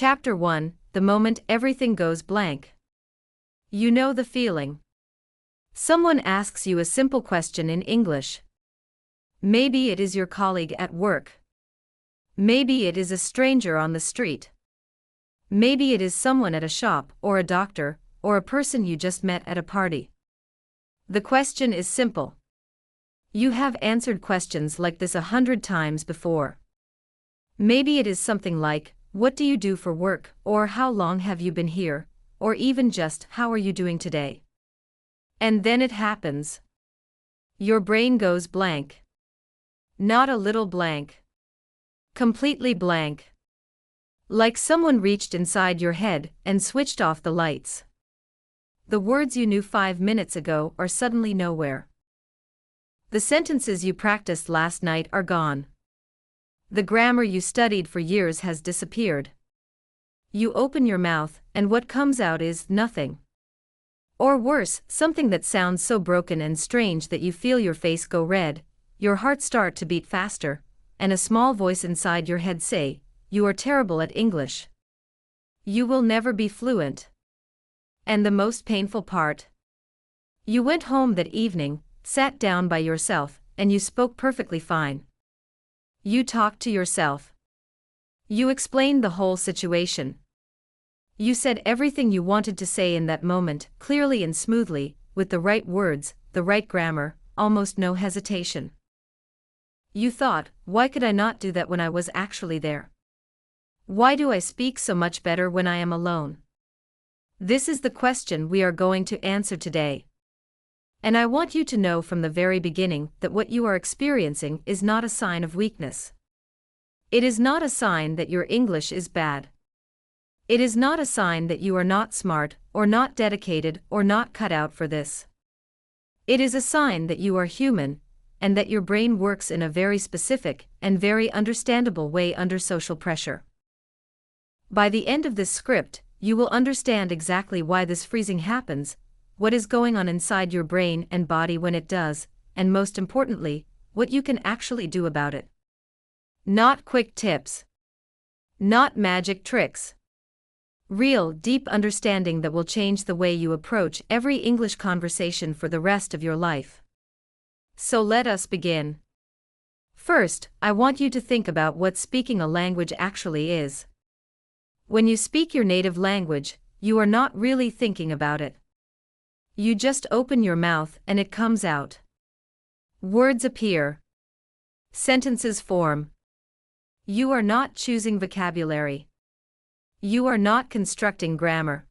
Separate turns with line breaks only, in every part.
Chapter 1, The Moment Everything Goes Blank. You know the feeling. Someone asks you a simple question in English. Maybe it is your colleague at work. Maybe it is a stranger on the street. Maybe it is someone at a shop, or a doctor, or a person you just met at a party. The question is simple. You have answered questions like this 100 times before. Maybe it is something like, "What do you do for work?" or "How long have you been here?" or even just, "How are you doing today?" And then it happens. Your brain goes blank. Not a little blank. Completely blank. Like someone reached inside your head and switched off the lights. The words you knew 5 minutes ago are suddenly nowhere. The sentences you practiced last night are gone. The grammar you studied for years has disappeared. You open your mouth, and what comes out is nothing. Or worse, something that sounds so broken and strange that you feel your face go red, your heart start to beat faster, and a small voice inside your head say, "You are terrible at English. You will never be fluent." And the most painful part? You went home that evening, sat down by yourself, and you spoke perfectly fine. You talked to yourself. You explained the whole situation. You said everything you wanted to say in that moment, clearly and smoothly, with the right words, the right grammar, almost no hesitation. You thought, why could I not do that when I was actually there? Why do I speak so much better when I am alone? This is the question we are going to answer today. And I want you to know from the very beginning that what you are experiencing is not a sign of weakness. It is not a sign that your English is bad. It is not a sign that you are not smart, or not dedicated, or not cut out for this. It is a sign that you are human, and that your brain works in a very specific and very understandable way under social pressure. By the end of this script, you will understand exactly why this freezing happens, what is going on inside your brain and body when it does, and most importantly, what you can actually do about it. Not quick tips. Not magic tricks. Real, deep understanding that will change the way you approach every English conversation for the rest of your life. So let us begin. First, I want you to think about what speaking a language actually is. When you speak your native language, you are not really thinking about it. You just open your mouth and it comes out. Words appear. Sentences form. You are not choosing vocabulary. You are not constructing grammar.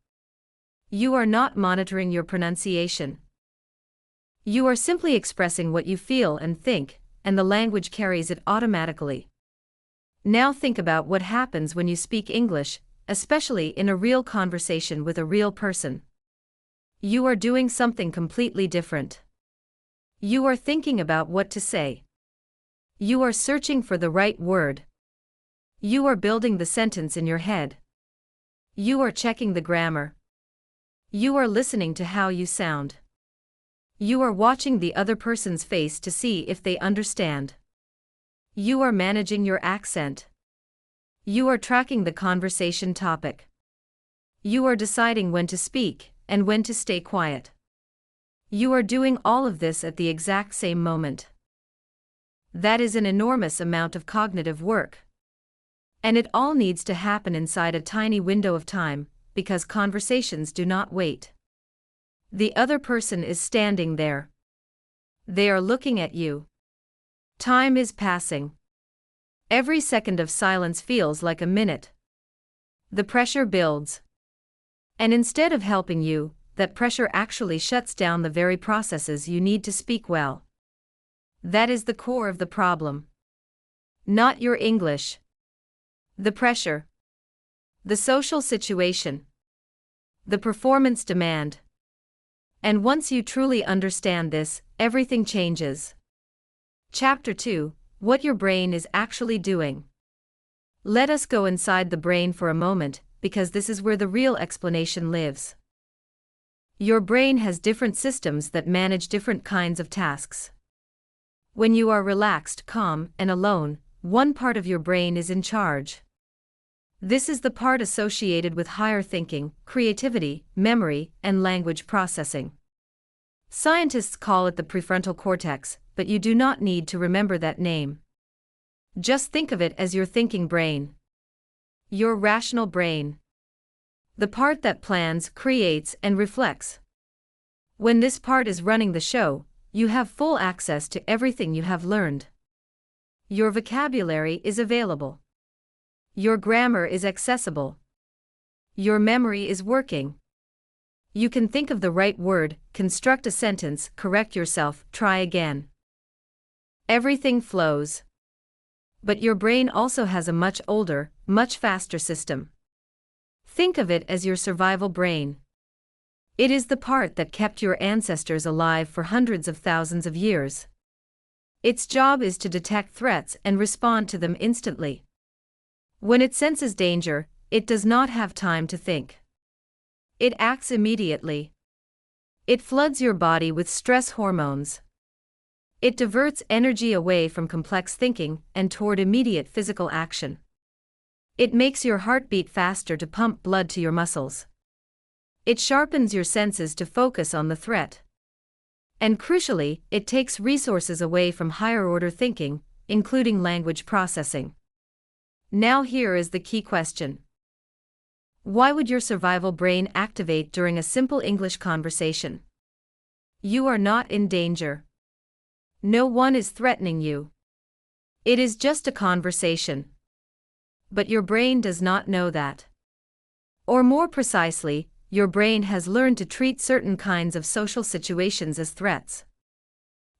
You are not monitoring your pronunciation. You are simply expressing what you feel and think, and the language carries it automatically. Now think about what happens when you speak English, especially in a real conversation with a real person. You are doing something completely different. You are thinking about what to say. You are searching for the right word. You are building the sentence in your head. You are checking the grammar. You are listening to how you sound. You are watching the other person's face to see if they understand. You are managing your accent. You are tracking the conversation topic. You are deciding when to speak and when to stay quiet. You are doing all of this at the exact same moment. That is an enormous amount of cognitive work. And it all needs to happen inside a tiny window of time, because conversations do not wait. The other person is standing there. They are looking at you. Time is passing. Every second of silence feels like a minute. The pressure builds. And instead of helping you, that pressure actually shuts down the very processes you need to speak well. That is the core of the problem. Not your English. The pressure. The social situation. The performance demand. And once you truly understand this, everything changes. Chapter 2, What Your Brain is Actually Doing. Let us go inside the brain for a moment, because this is where the real explanation lives. Your brain has different systems that manage different kinds of tasks. When you are relaxed, calm, and alone, one part of your brain is in charge. This is the part associated with higher thinking, creativity, memory, and language processing. Scientists call it the prefrontal cortex, but you do not need to remember that name. Just think of it as your thinking brain. Your rational brain. The part that plans, creates, and reflects. When this part is running the show, you have full access to everything you have learned. Your vocabulary is available. Your grammar is accessible. Your memory is working. You can think of the right word, construct a sentence, correct yourself, try again. Everything flows. But your brain also has a much older, much faster system. Think of it as your survival brain. It is the part that kept your ancestors alive for hundreds of thousands of years. Its job is to detect threats and respond to them instantly. When it senses danger, it does not have time to think. It acts immediately. It floods your body with stress hormones. It diverts energy away from complex thinking and toward immediate physical action. It makes your heart beat faster to pump blood to your muscles. It sharpens your senses to focus on the threat. And crucially, it takes resources away from higher-order thinking, including language processing. Now here is the key question. Why would your survival brain activate during a simple English conversation? You are not in danger. No one is threatening you. It is just a conversation. But your brain does not know that. Or more precisely, your brain has learned to treat certain kinds of social situations as threats.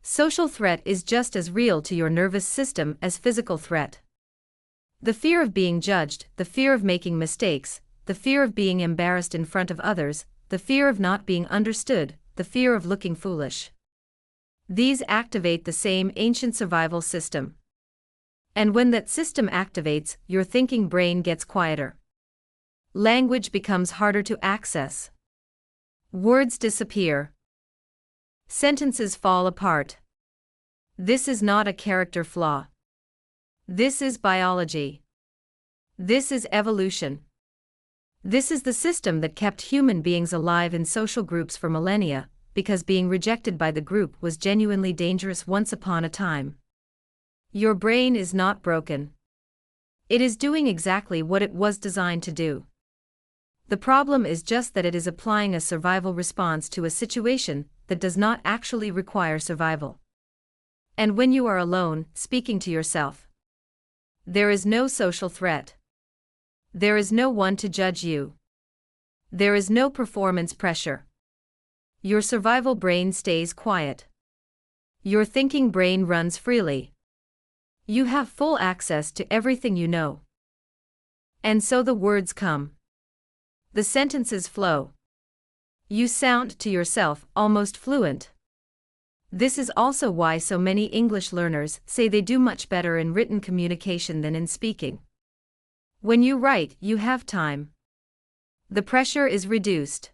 Social threat is just as real to your nervous system as physical threat. The fear of being judged, the fear of making mistakes, the fear of being embarrassed in front of others, the fear of not being understood, the fear of looking foolish. These activate the same ancient survival system. And when that system activates, your thinking brain gets quieter. Language becomes harder to access. Words disappear. Sentences fall apart. This is not a character flaw. This is biology. This is evolution. This is the system that kept human beings alive in social groups for millennia, because being rejected by the group was genuinely dangerous once upon a time. Your brain is not broken. It is doing exactly what it was designed to do. The problem is just that it is applying a survival response to a situation that does not actually require survival. And when you are alone, speaking to yourself, there is no social threat. There is no one to judge you. There is no performance pressure. Your survival brain stays quiet. Your thinking brain runs freely. You have full access to everything you know. And so the words come. The sentences flow. You sound to yourself almost fluent. This is also why so many English learners say they do much better in written communication than in speaking. When you write, you have time. The pressure is reduced.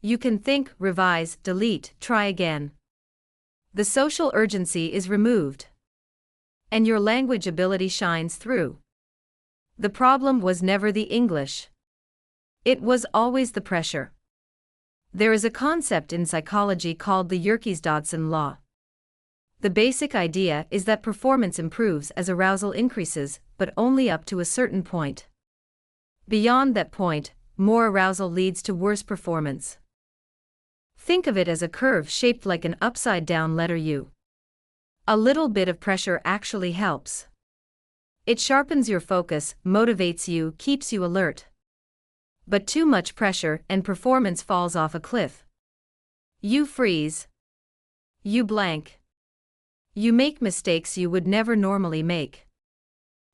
You can think, revise, delete, try again. The social urgency is removed. And your language ability shines through. The problem was never the English. It was always the pressure. There is a concept in psychology called the Yerkes-Dodson law. The basic idea is that performance improves as arousal increases, but only up to a certain point. Beyond that point, more arousal leads to worse performance. Think of it as a curve shaped like an upside-down letter U. A little bit of pressure actually helps. It sharpens your focus, motivates you, keeps you alert. But too much pressure and performance falls off a cliff. You freeze. You blank. You make mistakes you would never normally make.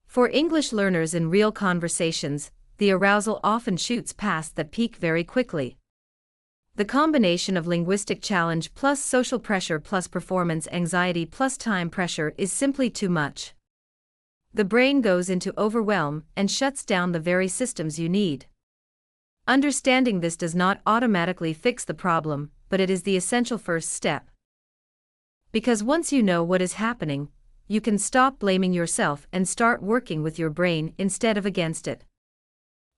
For English learners in real conversations, the arousal often shoots past that peak very quickly. The combination of linguistic challenge plus social pressure plus performance anxiety plus time pressure is simply too much. The brain goes into overwhelm and shuts down the very systems you need. Understanding this does not automatically fix the problem, but it is the essential first step. Because once you know what is happening, you can stop blaming yourself and start working with your brain instead of against it.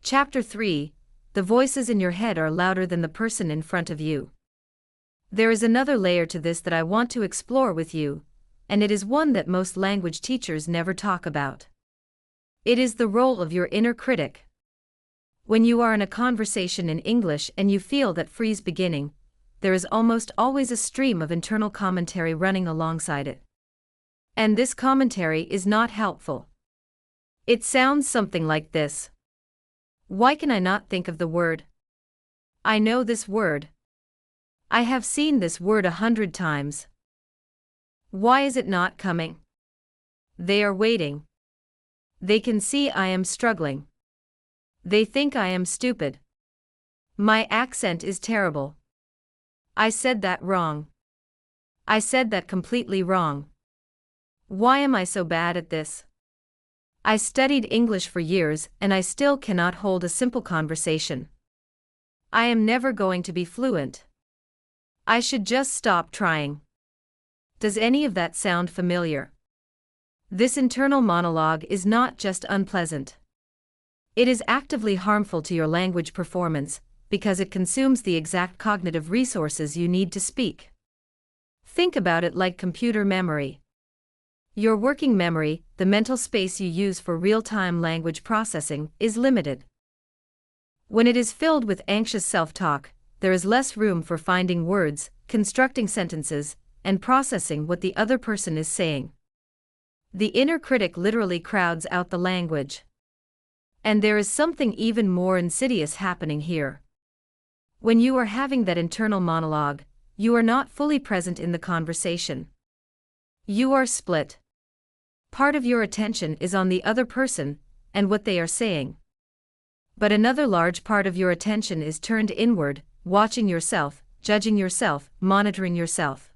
Chapter 3. The voices in your head are louder than the person in front of you. There is another layer to this that I want to explore with you, and it is one that most language teachers never talk about. It is the role of your inner critic. When you are in a conversation in English and you feel that freeze beginning, there is almost always a stream of internal commentary running alongside it. And this commentary is not helpful. It sounds something like this. Why can I not think of the word? I know this word. I have seen this word 100 times. Why is it not coming? They are waiting. They can see I am struggling. They think I am stupid. My accent is terrible. I said that wrong. I said that completely wrong. Why am I so bad at this? I studied English for years and I still cannot hold a simple conversation. I am never going to be fluent. I should just stop trying. Does any of that sound familiar? This internal monologue is not just unpleasant. It is actively harmful to your language performance because it consumes the exact cognitive resources you need to speak. Think about it like computer memory. Your working memory, the mental space you use for real-time language processing, is limited. When it is filled with anxious self-talk, there is less room for finding words, constructing sentences, and processing what the other person is saying. The inner critic literally crowds out the language. And there is something even more insidious happening here. When you are having that internal monologue, you are not fully present in the conversation. You are split. Part of your attention is on the other person and what they are saying. But another large part of your attention is turned inward, watching yourself, judging yourself, monitoring yourself.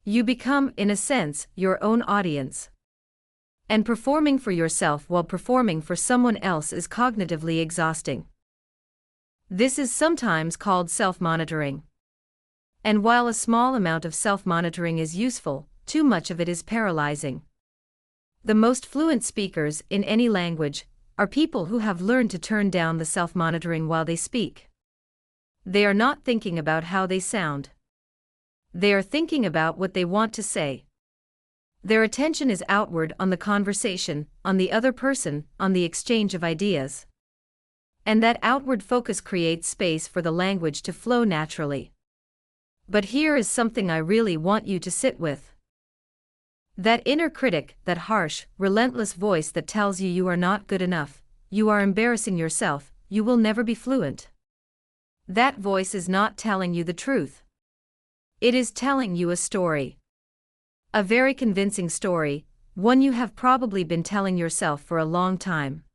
You become, in a sense, your own audience. And performing for yourself while performing for someone else is cognitively exhausting. This is sometimes called self-monitoring. And while a small amount of self-monitoring is useful, too much of it is paralyzing. The most fluent speakers in any language are people who have learned to turn down the self-monitoring while they speak. They are not thinking about how they sound. They are thinking about what they want to say. Their attention is outward on the conversation, on the other person, on the exchange of ideas. And that outward focus creates space for the language to flow naturally. But here is something I really want you to sit with. That inner critic, that harsh, relentless voice that tells you you are not good enough, you are embarrassing yourself, you will never be fluent. That voice is not telling you the truth. It is telling you a story. A very convincing story, one you have probably been telling yourself for a long time.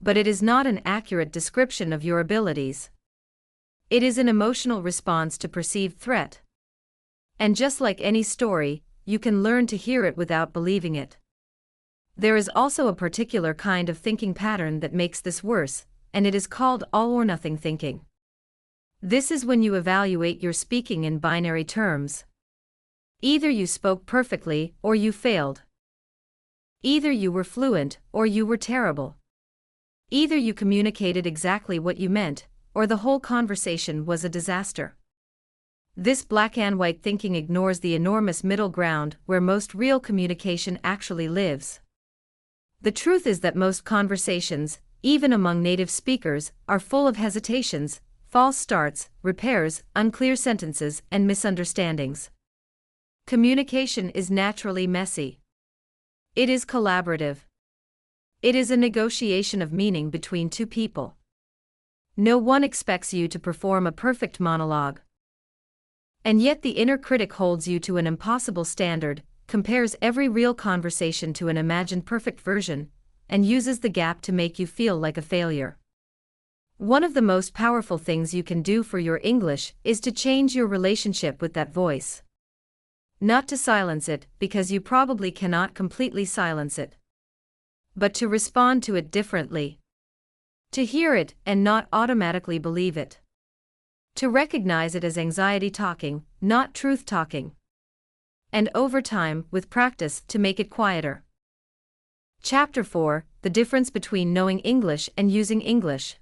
But it is not an accurate description of your abilities. It is an emotional response to perceived threat. And just like any story, you can learn to hear it without believing it. There is also a particular kind of thinking pattern that makes this worse, and it is called all-or-nothing thinking. This is when you evaluate your speaking in binary terms. Either you spoke perfectly or you failed. Either you were fluent or you were terrible. Either you communicated exactly what you meant, or the whole conversation was a disaster. This black and white thinking ignores the enormous middle ground where most real communication actually lives. The truth is that most conversations, even among native speakers, are full of hesitations, false starts, repairs, unclear sentences, and misunderstandings. Communication is naturally messy. It is collaborative. It is a negotiation of meaning between two people. No one expects you to perform a perfect monologue. And yet the inner critic holds you to an impossible standard, compares every real conversation to an imagined perfect version, and uses the gap to make you feel like a failure. One of the most powerful things you can do for your English is to change your relationship with that voice. Not to silence it, because you probably cannot completely silence it. But to respond to it differently. To hear it and not automatically believe it. To recognize it as anxiety talking, not truth talking. And over time, with practice, to make it quieter. Chapter 4: The difference between knowing English and using English.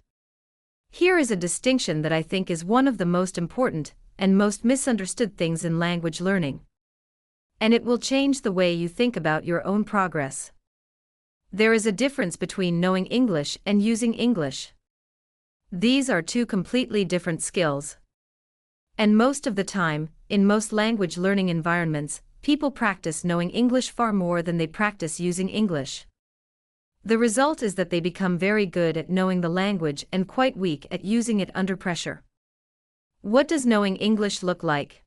Here is a distinction that I think is one of the most important and most misunderstood things in language learning. And it will change the way you think about your own progress. There is a difference between knowing English and using English. These are two completely different skills. And most of the time, in most language learning environments, people practice knowing English far more than they practice using English. The result is that they become very good at knowing the language and quite weak at using it under pressure. What does knowing English look like?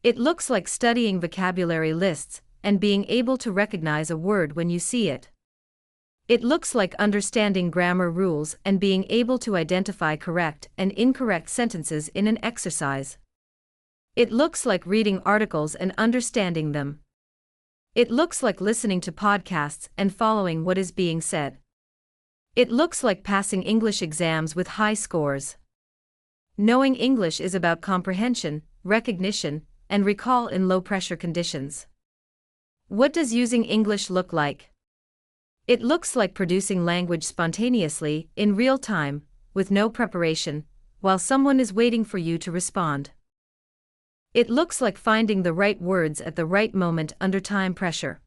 It looks like studying vocabulary lists and being able to recognize a word when you see it. It looks like understanding grammar rules and being able to identify correct and incorrect sentences in an exercise. It looks like reading articles and understanding them. It looks like listening to podcasts and following what is being said. It looks like passing English exams with high scores. Knowing English is about comprehension, recognition, and recall in low-pressure conditions. What does using English look like? It looks like producing language spontaneously, in real time, with no preparation, while someone is waiting for you to respond. It looks like finding the right words at the right moment under time pressure.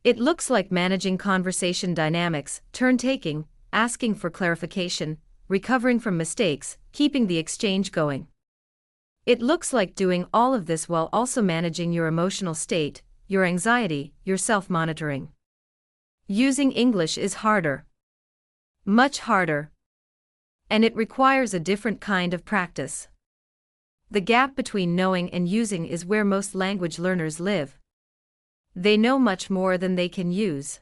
It looks like managing conversation dynamics, turn-taking, asking for clarification, recovering from mistakes, keeping the exchange going. It looks like doing all of this while also managing your emotional state, your anxiety, your self-monitoring. Using English is harder. Much harder. And it requires a different kind of practice. The gap between knowing and using is where most language learners live. They know much more than they can use.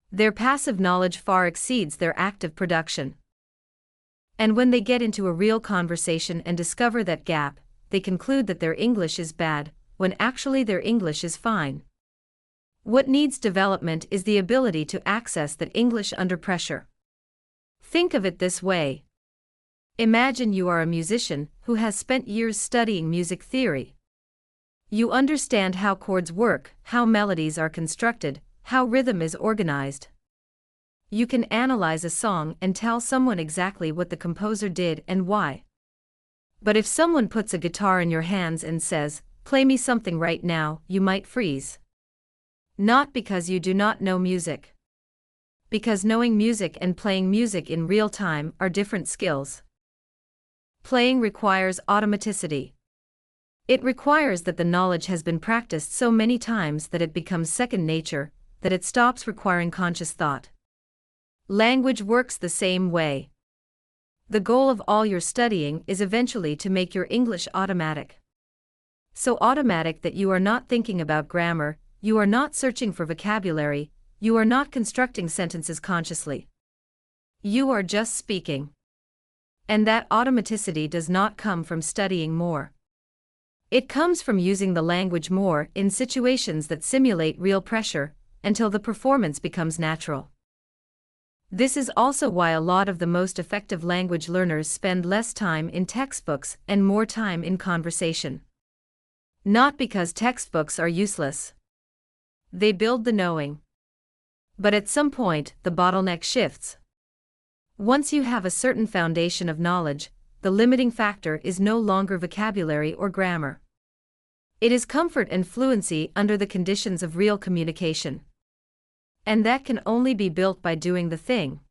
Their passive knowledge far exceeds their active production. And when they get into a real conversation and discover that gap, they conclude that their English is bad, when actually their English is fine. What needs development is the ability to access that English under pressure. Think of it this way. Imagine you are a musician who has spent years studying music theory. You understand how chords work, how melodies are constructed, how rhythm is organized. You can analyze a song and tell someone exactly what the composer did and why. But if someone puts a guitar in your hands and says, "Play me something right now," you might freeze. Not because you do not know music. Because knowing music and playing music in real time are different skills. Playing requires automaticity. It requires that the knowledge has been practiced so many times that it becomes second nature, that it stops requiring conscious thought. Language works the same way. The goal of all your studying is eventually to make your English automatic. So automatic that you are not thinking about grammar, you are not searching for vocabulary, you are not constructing sentences consciously. You are just speaking. And that automaticity does not come from studying more. It comes from using the language more in situations that simulate real pressure, until the performance becomes natural. This is also why a lot of the most effective language learners spend less time in textbooks and more time in conversation. Not because textbooks are useless. They build the knowing. But at some point, the bottleneck shifts. Once you have a certain foundation of knowledge, the limiting factor is no longer vocabulary or grammar. It is comfort and fluency under the conditions of real communication. And that can only be built by doing the thing.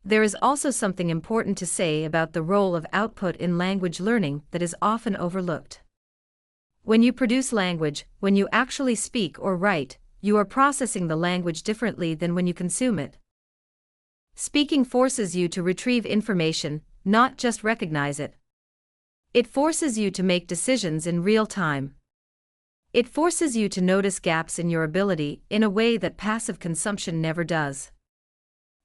There is also something important to say about the role of output in language learning that is often overlooked. When you produce language, when you actually speak or write, you are processing the language differently than when you consume it. Speaking forces you to retrieve information, not just recognize it. It forces you to make decisions in real time. It forces you to notice gaps in your ability in a way that passive consumption never does.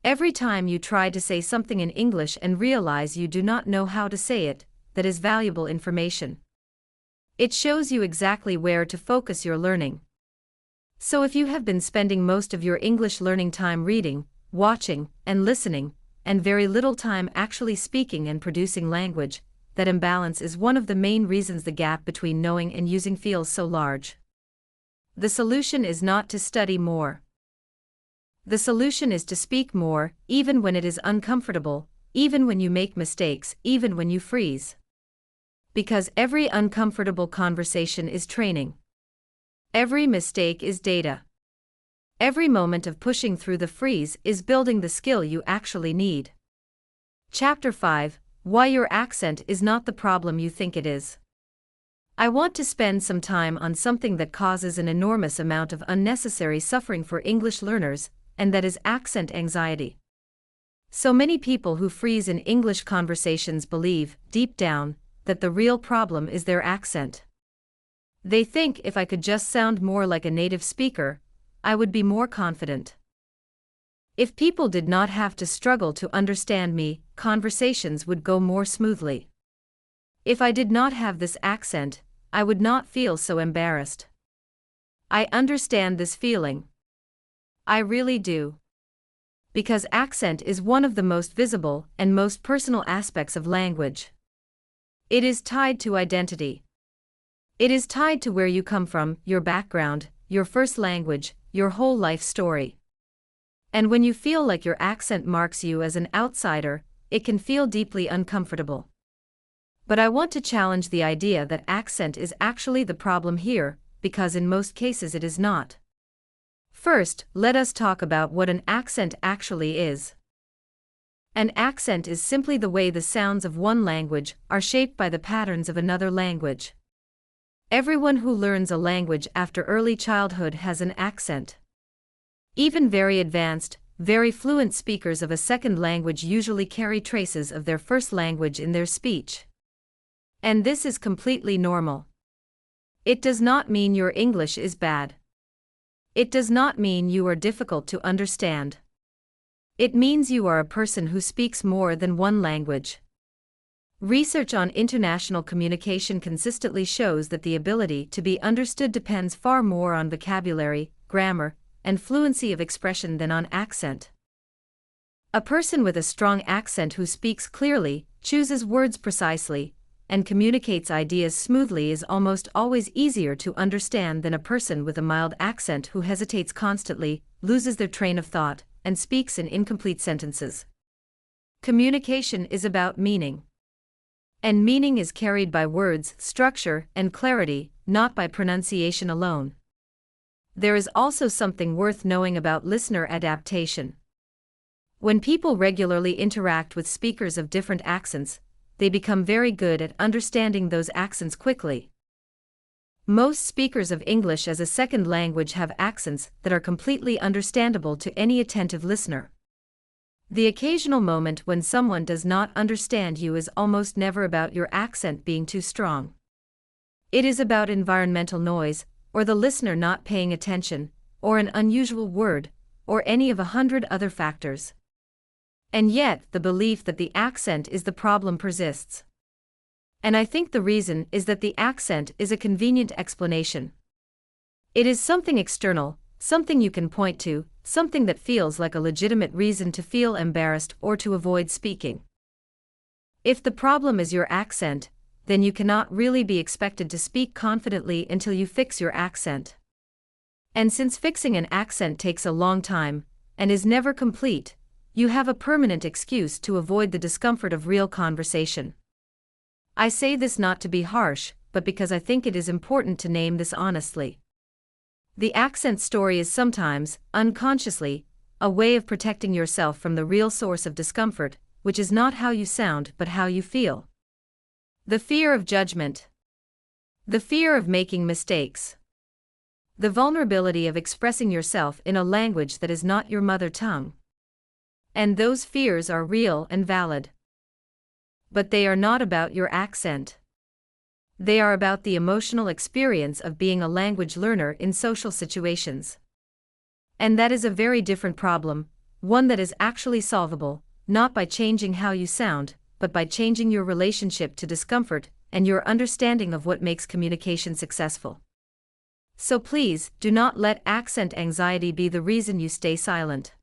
Every time you try to say something in English and realize you do not know how to say it, that is valuable information. It shows you exactly where to focus your learning. So if you have been spending most of your English learning time reading, watching, and listening, and very little time actually speaking and producing language, that imbalance is one of the main reasons the gap between knowing and using feels so large. The solution is not to study more. The solution is to speak more, even when it is uncomfortable, even when you make mistakes, even when you freeze. Because every uncomfortable conversation is training. Every mistake is data. Every moment of pushing through the freeze is building the skill you actually need. Chapter 5: Why your accent is not the problem you think it is. I want to spend some time on something that causes an enormous amount of unnecessary suffering for English learners, and that is accent anxiety. So many people who freeze in English conversations believe, deep down, that the real problem is their accent. They think if I could just sound more like a native speaker, I would be more confident. If people did not have to struggle to understand me, conversations would go more smoothly. If I did not have this accent, I would not feel so embarrassed. I understand this feeling. I really do. Because accent is one of the most visible and most personal aspects of language. It is tied to identity. It is tied to where you come from, your background, your first language, your whole life story. And when you feel like your accent marks you as an outsider, it can feel deeply uncomfortable. But I want to challenge the idea that accent is actually the problem here, because in most cases it is not. First, let us talk about what an accent actually is. An accent is simply the way the sounds of one language are shaped by the patterns of another language. Everyone who learns a language after early childhood has an accent. Even very advanced, very fluent speakers of a second language usually carry traces of their first language in their speech. And this is completely normal. It does not mean your English is bad. It does not mean you are difficult to understand. It means you are a person who speaks more than one language. Research on international communication consistently shows that the ability to be understood depends far more on vocabulary, grammar, and fluency of expression than on accent. A person with a strong accent who speaks clearly, chooses words precisely, and communicates ideas smoothly is almost always easier to understand than a person with a mild accent who hesitates constantly, loses their train of thought, and speaks in incomplete sentences. Communication is about meaning. And meaning is carried by words, structure, and clarity, not by pronunciation alone. There is also something worth knowing about listener adaptation. When people regularly interact with speakers of different accents, they become very good at understanding those accents quickly. Most speakers of English as a second language have accents that are completely understandable to any attentive listener. The occasional moment when someone does not understand you is almost never about your accent being too strong. It is about environmental noise, or the listener not paying attention, or an unusual word, or any of 100 other factors. And yet, the belief that the accent is the problem persists. And I think the reason is that the accent is a convenient explanation. It is something external, something you can point to, something that feels like a legitimate reason to feel embarrassed or to avoid speaking. If the problem is your accent, then you cannot really be expected to speak confidently until you fix your accent. And since fixing an accent takes a long time, and is never complete, you have a permanent excuse to avoid the discomfort of real conversation. I say this not to be harsh, but because I think it is important to name this honestly. The accent story is sometimes, unconsciously, a way of protecting yourself from the real source of discomfort, which is not how you sound but how you feel. The fear of judgment. The fear of making mistakes. The vulnerability of expressing yourself in a language that is not your mother tongue. And those fears are real and valid. But they are not about your accent. They are about the emotional experience of being a language learner in social situations. And that is a very different problem, one that is actually solvable, not by changing how you sound, but by changing your relationship to discomfort and your understanding of what makes communication successful. So please, do not let accent anxiety be the reason you stay silent.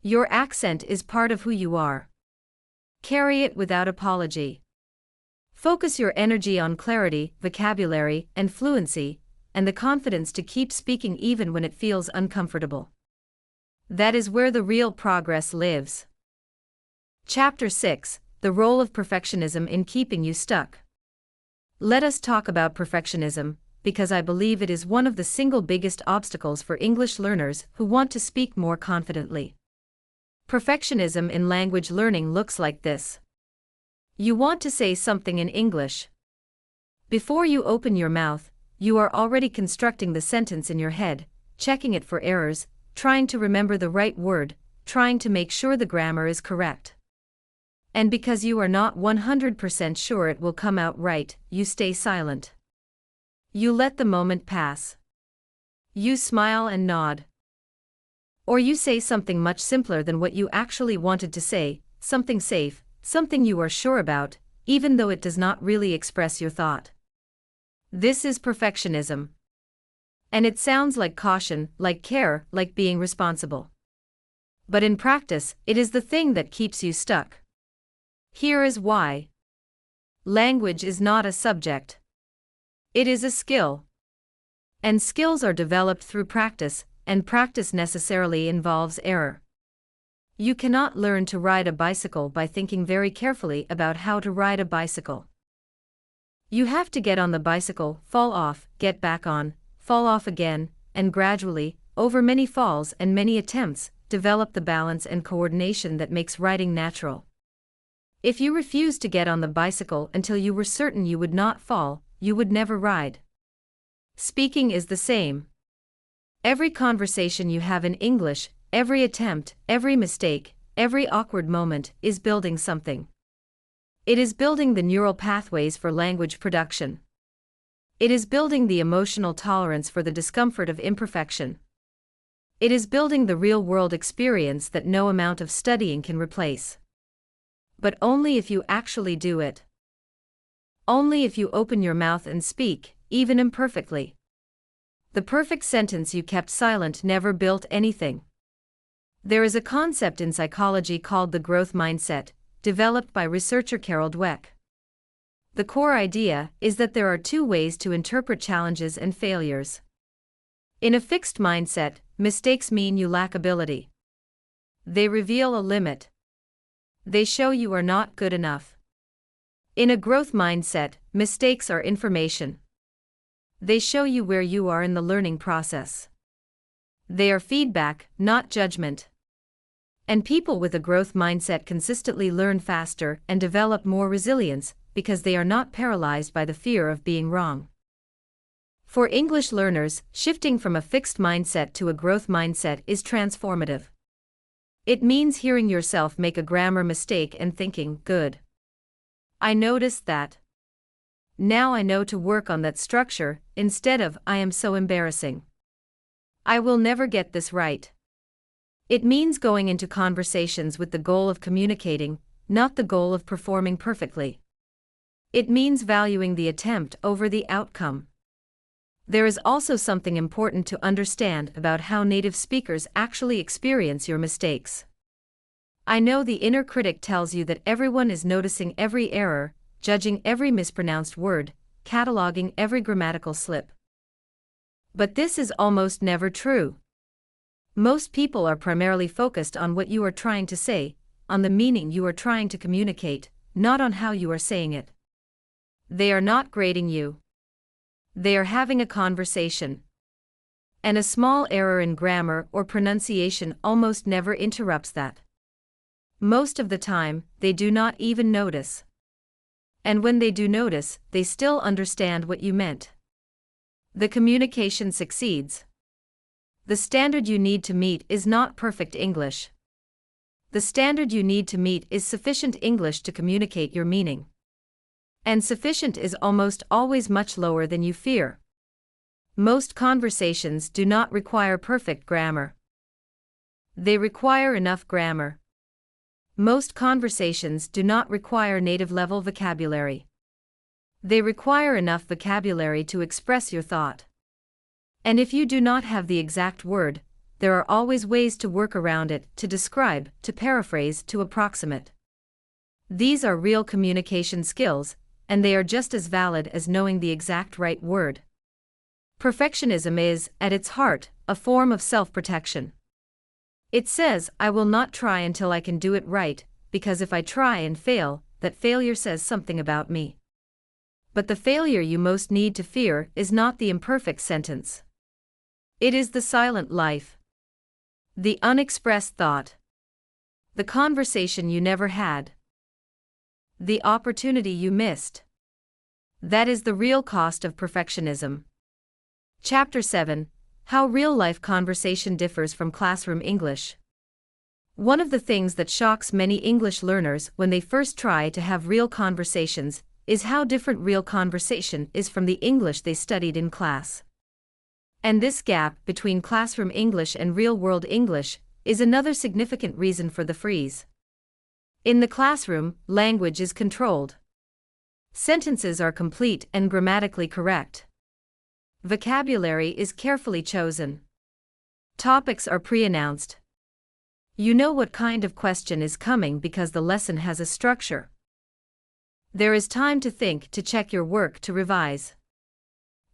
Your accent is part of who you are. Carry it without apology. Focus your energy on clarity, vocabulary, and fluency, and the confidence to keep speaking even when it feels uncomfortable. That is where the real progress lives. Chapter 6: The Role of Perfectionism in Keeping You Stuck. Let us talk about perfectionism, because I believe it is one of the single biggest obstacles for English learners who want to speak more confidently. Perfectionism in language learning looks like this. You want to say something in English. Before you open your mouth, you are already constructing the sentence in your head, checking it for errors, trying to remember the right word, trying to make sure the grammar is correct. And because you are not 100% sure it will come out right, you stay silent. You let the moment pass. You smile and nod. Or you say something much simpler than what you actually wanted to say, something safe, something you are sure about, even though it does not really express your thought. This is perfectionism. And it sounds like caution, like care, like being responsible. But in practice, it is the thing that keeps you stuck. Here is why. Language is not a subject. It is a skill. And skills are developed through practice, and practice necessarily involves error. You cannot learn to ride a bicycle by thinking very carefully about how to ride a bicycle. You have to get on the bicycle, fall off, get back on, fall off again, and gradually, over many falls and many attempts, develop the balance and coordination that makes riding natural. If you refused to get on the bicycle until you were certain you would not fall, you would never ride. Speaking is the same. Every conversation you have in English, every attempt, every mistake, every awkward moment, is building something. It is building the neural pathways for language production. It is building the emotional tolerance for the discomfort of imperfection. It is building the real-world experience that no amount of studying can replace. But only if you actually do it. Only if you open your mouth and speak, even imperfectly. The perfect sentence you kept silent never built anything. There is a concept in psychology called the growth mindset, developed by researcher Carol Dweck. The core idea is that there are two ways to interpret challenges and failures. In a fixed mindset, mistakes mean you lack ability. They reveal a limit. They show you are not good enough. In a growth mindset, mistakes are information. They show you where you are in the learning process. They are feedback, not judgment. And people with a growth mindset consistently learn faster and develop more resilience because they are not paralyzed by the fear of being wrong. For English learners, shifting from a fixed mindset to a growth mindset is transformative. It means hearing yourself make a grammar mistake and thinking, good. I noticed that. Now I know to work on that structure, instead of, I am so embarrassing. I will never get this right. It means going into conversations with the goal of communicating, not the goal of performing perfectly. It means valuing the attempt over the outcome. There is also something important to understand about how native speakers actually experience your mistakes. I know the inner critic tells you that everyone is noticing every error, judging every mispronounced word, cataloging every grammatical slip. But this is almost never true. Most people are primarily focused on what you are trying to say, on the meaning you are trying to communicate, not on how you are saying it. They are not grading you. They are having a conversation. And a small error in grammar or pronunciation almost never interrupts that. Most of the time, they do not even notice. And when they do notice, they still understand what you meant. The communication succeeds. The standard you need to meet is not perfect English. The standard you need to meet is sufficient English to communicate your meaning. And sufficient is almost always much lower than you fear. Most conversations do not require perfect grammar. They require enough grammar. Most conversations do not require native-level vocabulary. They require enough vocabulary to express your thought. And if you do not have the exact word, there are always ways to work around it, to describe, to paraphrase, to approximate. These are real communication skills, and they are just as valid as knowing the exact right word. Perfectionism is, at its heart, a form of self-protection. It says, I will not try until I can do it right, because if I try and fail, that failure says something about me. But the failure you most need to fear is not the imperfect sentence. It is the silent life. The unexpressed thought. The conversation you never had. The opportunity you missed. That is the real cost of perfectionism. Chapter 7: How Real-Life Conversation Differs from Classroom English. One of the things that shocks many English learners when they first try to have real conversations is how different real conversation is from the English they studied in class. And this gap between classroom English and real-world English is another significant reason for the freeze. In the classroom, language is controlled. Sentences are complete and grammatically correct. Vocabulary is carefully chosen. Topics are pre-announced. You know what kind of question is coming because the lesson has a structure. There is time to think, to check your work, to revise.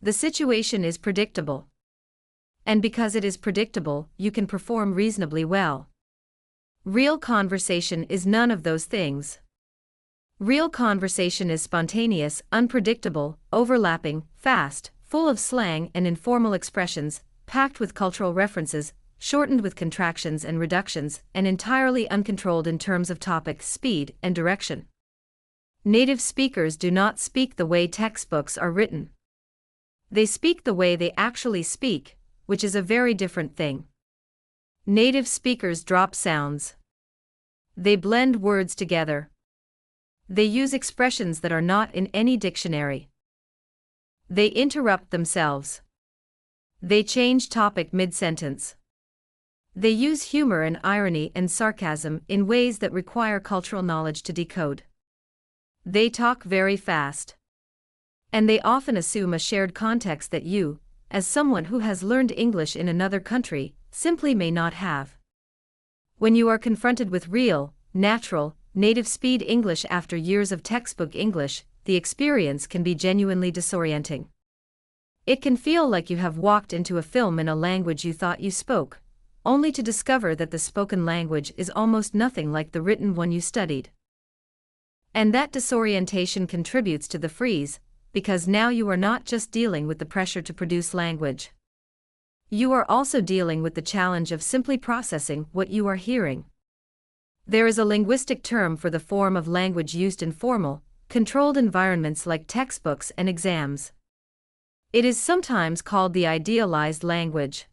The situation is predictable. And because it is predictable, you can perform reasonably well. Real conversation is none of those things. Real conversation is spontaneous, unpredictable, overlapping, fast, full of slang and informal expressions, packed with cultural references, shortened with contractions and reductions, and entirely uncontrolled in terms of topic, speed, and direction. Native speakers do not speak the way textbooks are written. They speak the way they actually speak, which is a very different thing. Native speakers drop sounds. They blend words together. They use expressions that are not in any dictionary. They interrupt themselves. They change topic mid-sentence. They use humor and irony and sarcasm in ways that require cultural knowledge to decode. They talk very fast. And they often assume a shared context that you, as someone who has learned English in another country, simply may not have. When you are confronted with real, natural, native speed English after years of textbook English, the experience can be genuinely disorienting. It can feel like you have walked into a film in a language you thought you spoke, only to discover that the spoken language is almost nothing like the written one you studied. And that disorientation contributes to the freeze, because now you are not just dealing with the pressure to produce language. You are also dealing with the challenge of simply processing what you are hearing. There is a linguistic term for the form of language used in formal, controlled environments like textbooks and exams. It is sometimes called the idealized language.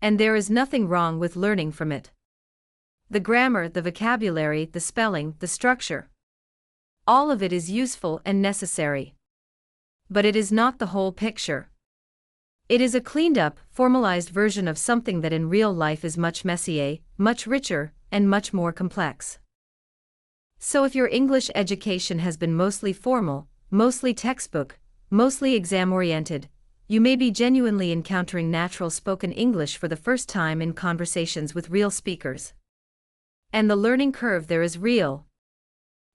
And there is nothing wrong with learning from it. The grammar, the vocabulary, the spelling, the structure. All of it is useful and necessary. But it is not the whole picture. It is a cleaned-up, formalized version of something that in real life is much messier, much richer, and much more complex. So if your English education has been mostly formal, mostly textbook, mostly exam-oriented, you may be genuinely encountering natural spoken English for the first time in conversations with real speakers. And the learning curve there is real.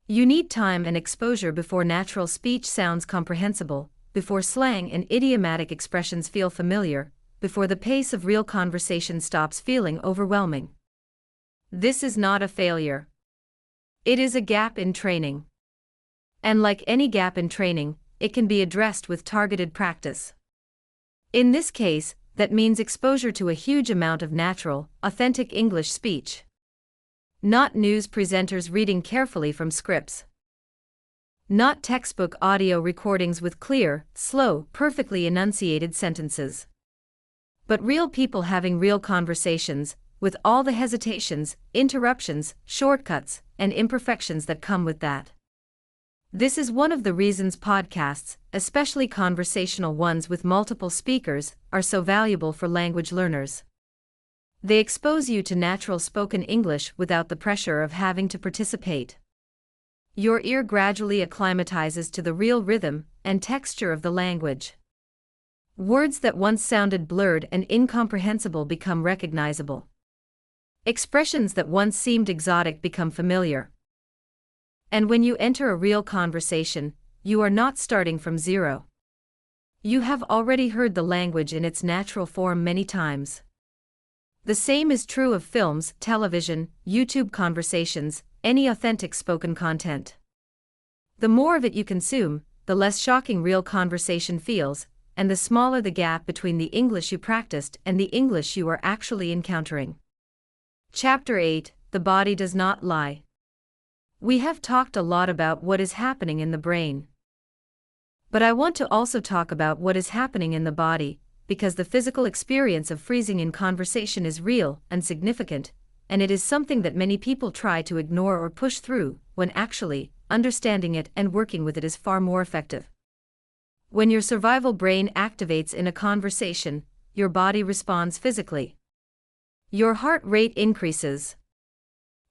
You need time and exposure before natural speech sounds comprehensible, before slang and idiomatic expressions feel familiar, before the pace of real conversation stops feeling overwhelming. This is not a failure. It is a gap in training. And like any gap in training, it can be addressed with targeted practice. In this case, that means exposure to a huge amount of natural, authentic English speech. Not news presenters reading carefully from scripts. Not textbook audio recordings with clear, slow, perfectly enunciated sentences. But real people having real conversations, with all the hesitations, interruptions, shortcuts, and imperfections that come with that. This is one of the reasons podcasts, especially conversational ones with multiple speakers, are so valuable for language learners. They expose you to natural spoken English without the pressure of having to participate. Your ear gradually acclimatizes to the real rhythm and texture of the language. Words that once sounded blurred and incomprehensible become recognizable. Expressions that once seemed exotic become familiar. And when you enter a real conversation, you are not starting from zero. You have already heard the language in its natural form many times. The same is true of films, television, YouTube conversations, any authentic spoken content. The more of it you consume, the less shocking real conversation feels, and the smaller the gap between the English you practiced and the English you are actually encountering. Chapter 8: The Body Does Not Lie. We have talked a lot about what is happening in the brain. But I want to also talk about what is happening in the body, because the physical experience of freezing in conversation is real and significant, and it is something that many people try to ignore or push through, when actually, understanding it and working with it is far more effective. When your survival brain activates in a conversation, your body responds physically. Your heart rate increases.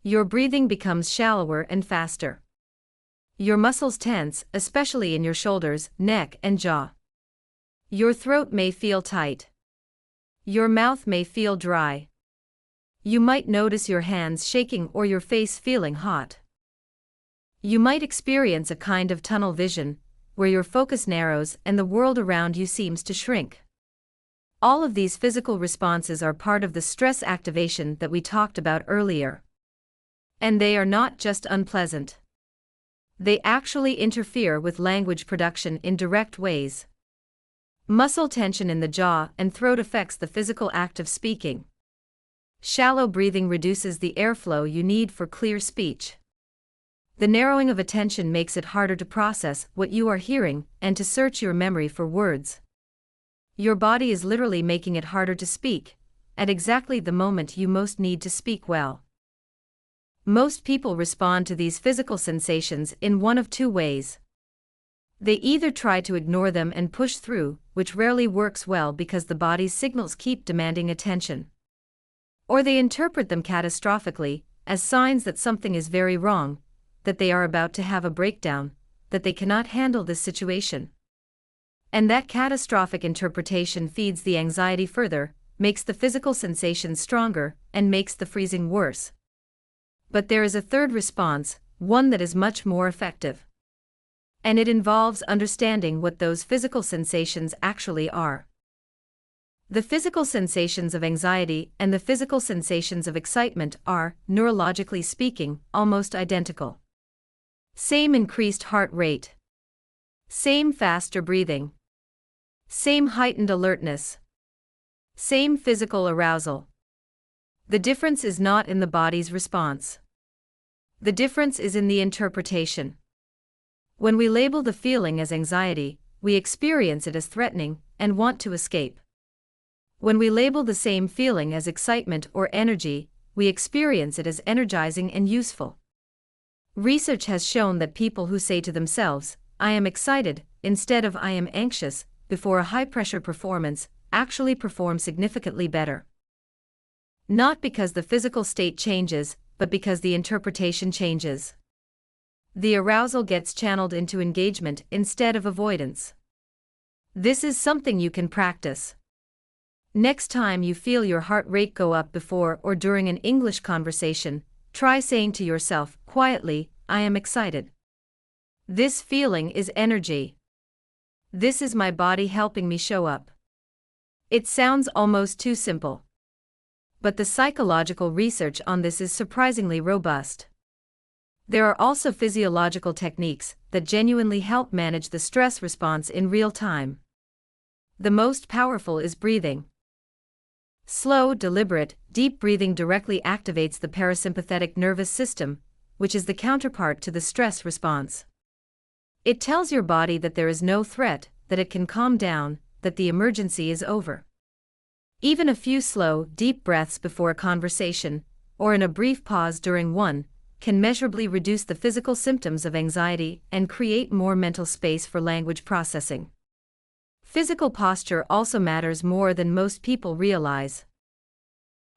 Your breathing becomes shallower and faster. Your muscles tense, especially in your shoulders, neck, and jaw. Your throat may feel tight. Your mouth may feel dry. You might notice your hands shaking or your face feeling hot. You might experience a kind of tunnel vision, where your focus narrows and the world around you seems to shrink. All of these physical responses are part of the stress activation that we talked about earlier. And they are not just unpleasant. They actually interfere with language production in direct ways. Muscle tension in the jaw and throat affects the physical act of speaking. Shallow breathing reduces the airflow you need for clear speech. The narrowing of attention makes it harder to process what you are hearing and to search your memory for words. Your body is literally making it harder to speak, at exactly the moment you most need to speak well. Most people respond to these physical sensations in one of two ways. They either try to ignore them and push through, which rarely works well because the body's signals keep demanding attention. Or they interpret them catastrophically, as signs that something is very wrong, that they are about to have a breakdown, that they cannot handle this situation. And that catastrophic interpretation feeds the anxiety further, makes the physical sensations stronger, and makes the freezing worse. But there is a third response, one that is much more effective. And it involves understanding what those physical sensations actually are. The physical sensations of anxiety and the physical sensations of excitement are, neurologically speaking, almost identical. Same increased heart rate. Same faster breathing. Same heightened alertness. Same physical arousal. The difference is not in the body's response. The difference is in the interpretation. When we label the feeling as anxiety, we experience it as threatening and want to escape. When we label the same feeling as excitement or energy, we experience it as energizing and useful. Research has shown that people who say to themselves, "I am excited," instead of "I am anxious," before a high-pressure performance, actually perform significantly better. Not because the physical state changes, but because the interpretation changes. The arousal gets channeled into engagement instead of avoidance. This is something you can practice. Next time you feel your heart rate go up before or during an English conversation, try saying to yourself, quietly, "I am excited. This feeling is energy. This is my body helping me show up." It sounds almost too simple. But the psychological research on this is surprisingly robust. There are also physiological techniques that genuinely help manage the stress response in real time. The most powerful is breathing. Slow, deliberate, deep breathing directly activates the parasympathetic nervous system, which is the counterpart to the stress response. It tells your body that there is no threat, that it can calm down, that the emergency is over. Even a few slow, deep breaths before a conversation, or in a brief pause during one, can measurably reduce the physical symptoms of anxiety and create more mental space for language processing. Physical posture also matters more than most people realize.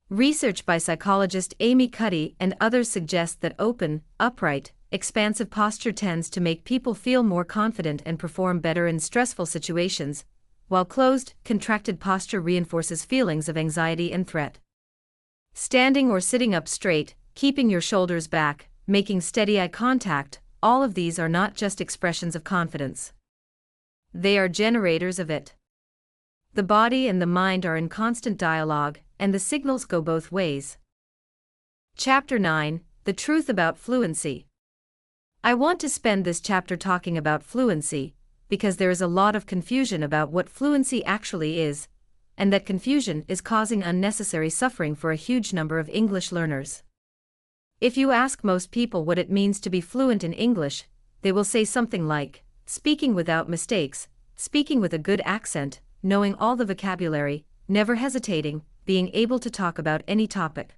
Research by psychologist Amy Cuddy and others suggests that open, upright, expansive posture tends to make people feel more confident and perform better in stressful situations, while closed, contracted posture reinforces feelings of anxiety and threat. Standing or sitting up straight, keeping your shoulders back, making steady eye contact, all of these are not just expressions of confidence. They are generators of it. The body and the mind are in constant dialogue, and the signals go both ways. Chapter 9: The Truth About Fluency. I want to spend this chapter talking about fluency, because there is a lot of confusion about what fluency actually is, and that confusion is causing unnecessary suffering for a huge number of English learners. If you ask most people what it means to be fluent in English, they will say something like, speaking without mistakes, speaking with a good accent, knowing all the vocabulary, never hesitating, being able to talk about any topic.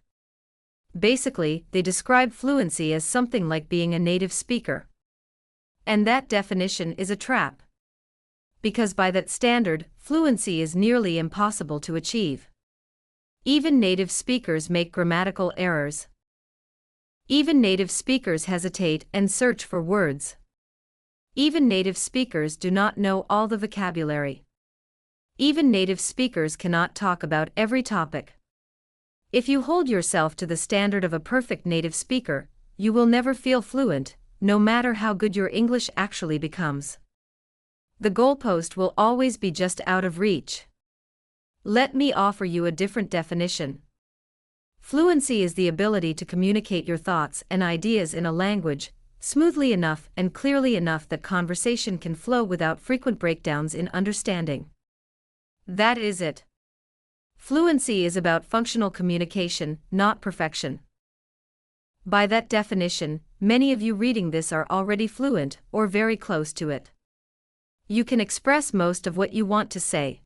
Basically, they describe fluency as something like being a native speaker. And that definition is a trap. Because by that standard, fluency is nearly impossible to achieve. Even native speakers make grammatical errors. Even native speakers hesitate and search for words. Even native speakers do not know all the vocabulary. Even native speakers cannot talk about every topic. If you hold yourself to the standard of a perfect native speaker, you will never feel fluent, no matter how good your English actually becomes. The goalpost will always be just out of reach. Let me offer you a different definition. Fluency is the ability to communicate your thoughts and ideas in a language smoothly enough and clearly enough that conversation can flow without frequent breakdowns in understanding. That is it. Fluency is about functional communication, not perfection. By that definition, many of you reading this are already fluent or very close to it. You can express most of what you want to say.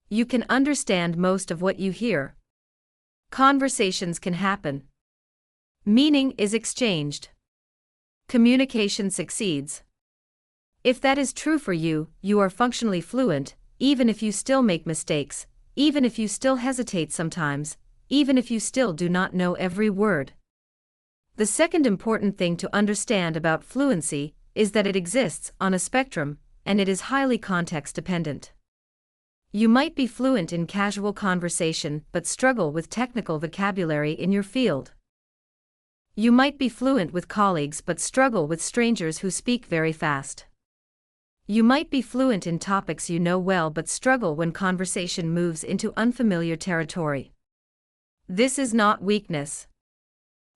You can understand most of what you hear. Conversations can happen. Meaning is exchanged. Communication succeeds. If that is true for you, you are functionally fluent, even if you still make mistakes, even if you still hesitate sometimes, even if you still do not know every word. The second important thing to understand about fluency is that it exists on a spectrum, and it is highly context-dependent. You might be fluent in casual conversation but struggle with technical vocabulary in your field. You might be fluent with colleagues but struggle with strangers who speak very fast. You might be fluent in topics you know well but struggle when conversation moves into unfamiliar territory. This is not weakness.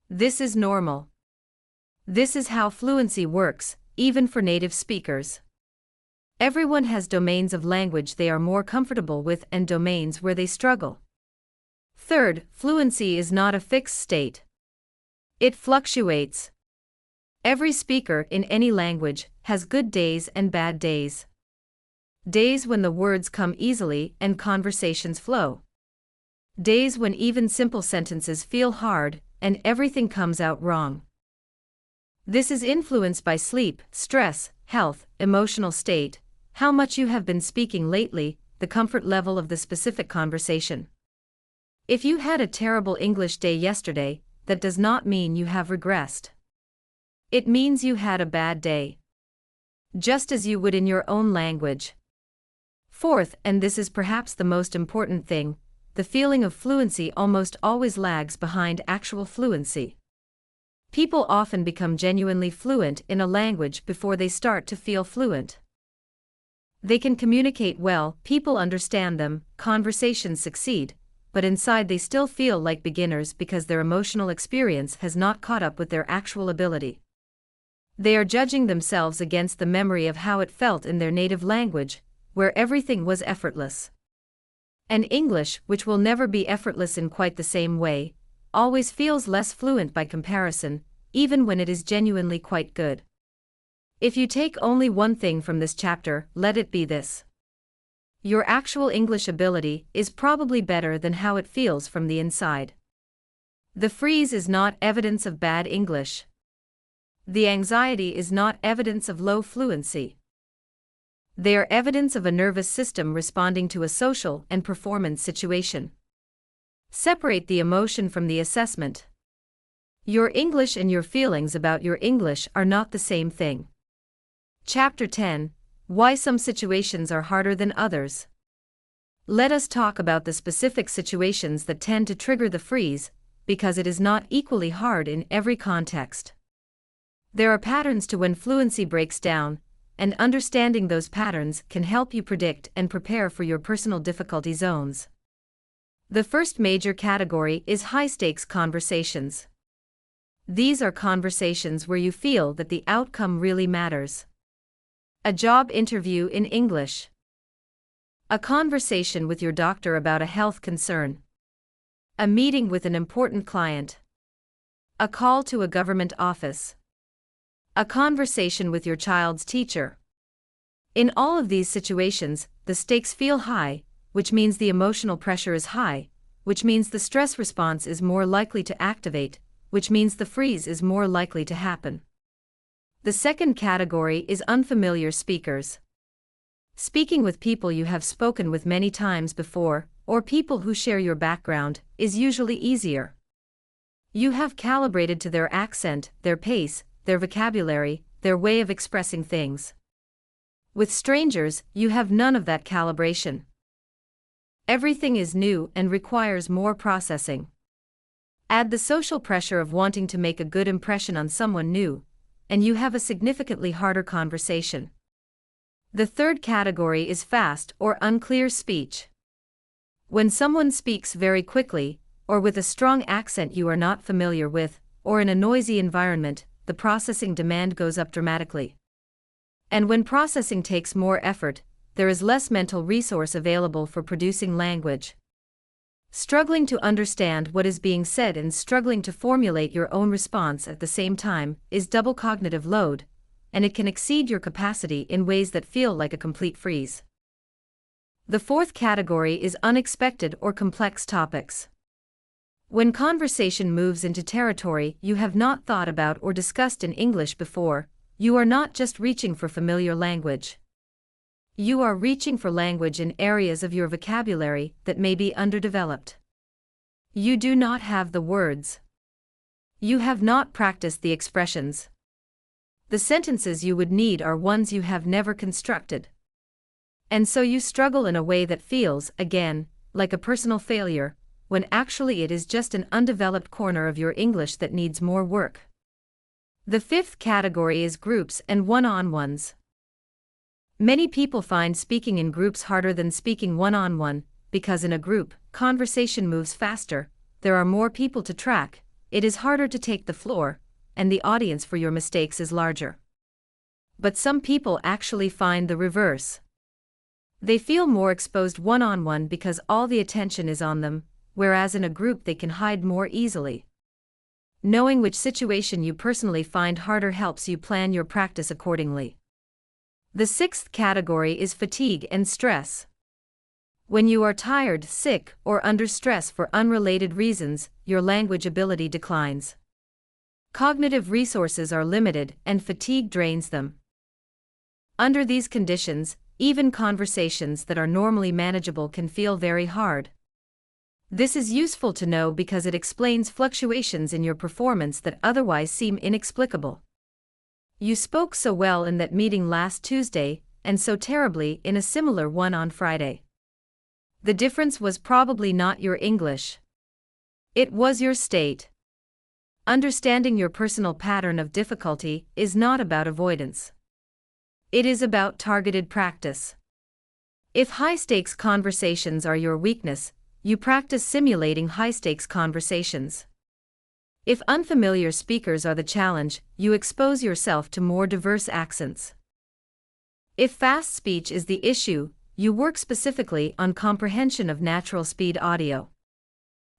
This is normal. This is how fluency works, even for native speakers. Everyone has domains of language they are more comfortable with and domains where they struggle. Third, fluency is not a fixed state. It fluctuates. Every speaker in any language has good days and bad days. Days when the words come easily and conversations flow. Days when even simple sentences feel hard and everything comes out wrong. This is influenced by sleep, stress, health, emotional state, how much you have been speaking lately, the comfort level of the specific conversation. If you had a terrible English day yesterday, that does not mean you have regressed. It means you had a bad day. Just as you would in your own language. Fourth, and this is perhaps the most important thing, the feeling of fluency almost always lags behind actual fluency. People often become genuinely fluent in a language before they start to feel fluent. They can communicate well, people understand them, conversations succeed, but inside they still feel like beginners because their emotional experience has not caught up with their actual ability. They are judging themselves against the memory of how it felt in their native language, where everything was effortless. And English, which will never be effortless in quite the same way, always feels less fluent by comparison, even when it is genuinely quite good. If you take only one thing from this chapter, let it be this. Your actual English ability is probably better than how it feels from the inside. The freeze is not evidence of bad English. The anxiety is not evidence of low fluency. They are evidence of a nervous system responding to a social and performance situation. Separate the emotion from the assessment. Your English and your feelings about your English are not the same thing. Chapter 10: Why some situations are harder than others. Let us talk about the specific situations that tend to trigger the freeze, because it is not equally hard in every context. There are patterns to when fluency breaks down, and understanding those patterns can help you predict and prepare for your personal difficulty zones. The first major category is high-stakes conversations. These are conversations where you feel that the outcome really matters. A job interview in English. A conversation with your doctor about a health concern. A meeting with an important client. A call to a government office. A conversation with your child's teacher. In all of these situations, the stakes feel high, which means the emotional pressure is high, which means the stress response is more likely to activate, which means the freeze is more likely to happen. The second category is unfamiliar speakers. Speaking with people you have spoken with many times before, or people who share your background, is usually easier. You have calibrated to their accent, their pace, their vocabulary, their way of expressing things. With strangers, you have none of that calibration. Everything is new and requires more processing. Add the social pressure of wanting to make a good impression on someone new, and you have a significantly harder conversation. The third category is fast or unclear speech. When someone speaks very quickly, or with a strong accent you are not familiar with, or in a noisy environment, the processing demand goes up dramatically. And when processing takes more effort, there is less mental resource available for producing language. Struggling to understand what is being said and struggling to formulate your own response at the same time is double cognitive load, and it can exceed your capacity in ways that feel like a complete freeze. The fourth category is unexpected or complex topics. When conversation moves into territory you have not thought about or discussed in English before, you are not just reaching for familiar language. You are reaching for language in areas of your vocabulary that may be underdeveloped. You do not have the words. You have not practiced the expressions. The sentences you would need are ones you have never constructed. And so you struggle in a way that feels, again, like a personal failure, when actually it is just an undeveloped corner of your English that needs more work. The fifth category is groups and one-on-ones. Many people find speaking in groups harder than speaking one-on-one, because in a group, conversation moves faster, there are more people to track, it is harder to take the floor, and the audience for your mistakes is larger. But some people actually find the reverse. They feel more exposed one-on-one because all the attention is on them, whereas in a group they can hide more easily. Knowing which situation you personally find harder helps you plan your practice accordingly. The sixth category is fatigue and stress. When you are tired, sick, or under stress for unrelated reasons, your language ability declines. Cognitive resources are limited and fatigue drains them. Under these conditions, even conversations that are normally manageable can feel very hard. This is useful to know because it explains fluctuations in your performance that otherwise seem inexplicable. You spoke so well in that meeting last Tuesday, and so terribly in a similar one on Friday. The difference was probably not your English. It was your state. Understanding your personal pattern of difficulty is not about avoidance. It is about targeted practice. If high-stakes conversations are your weakness, you practice simulating high-stakes conversations. If unfamiliar speakers are the challenge, you expose yourself to more diverse accents. If fast speech is the issue, you work specifically on comprehension of natural speed audio.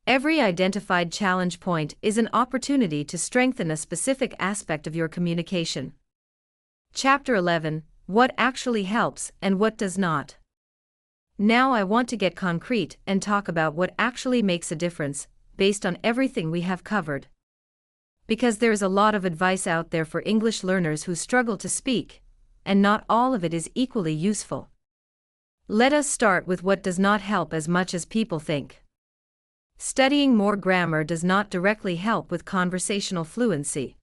Every identified challenge point is an opportunity to strengthen a specific aspect of your communication. Chapter 11: What actually helps and what does not. Now I want to get concrete and talk about what actually makes a difference, based on everything we have covered. Because there is a lot of advice out there for English learners who struggle to speak, and not all of it is equally useful. Let us start with what does not help as much as people think. Studying more grammar does not directly help with conversational fluency.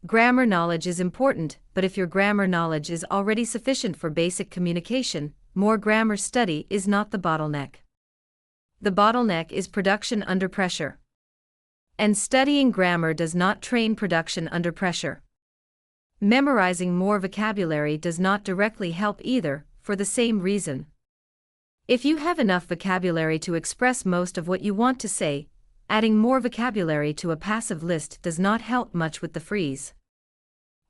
Grammar knowledge is important, but if your grammar knowledge is already sufficient for basic communication, more grammar study is not the bottleneck. The bottleneck is production under pressure. And studying grammar does not train production under pressure. Memorizing more vocabulary does not directly help either, for the same reason. If you have enough vocabulary to express most of what you want to say, adding more vocabulary to a passive list does not help much with the freeze.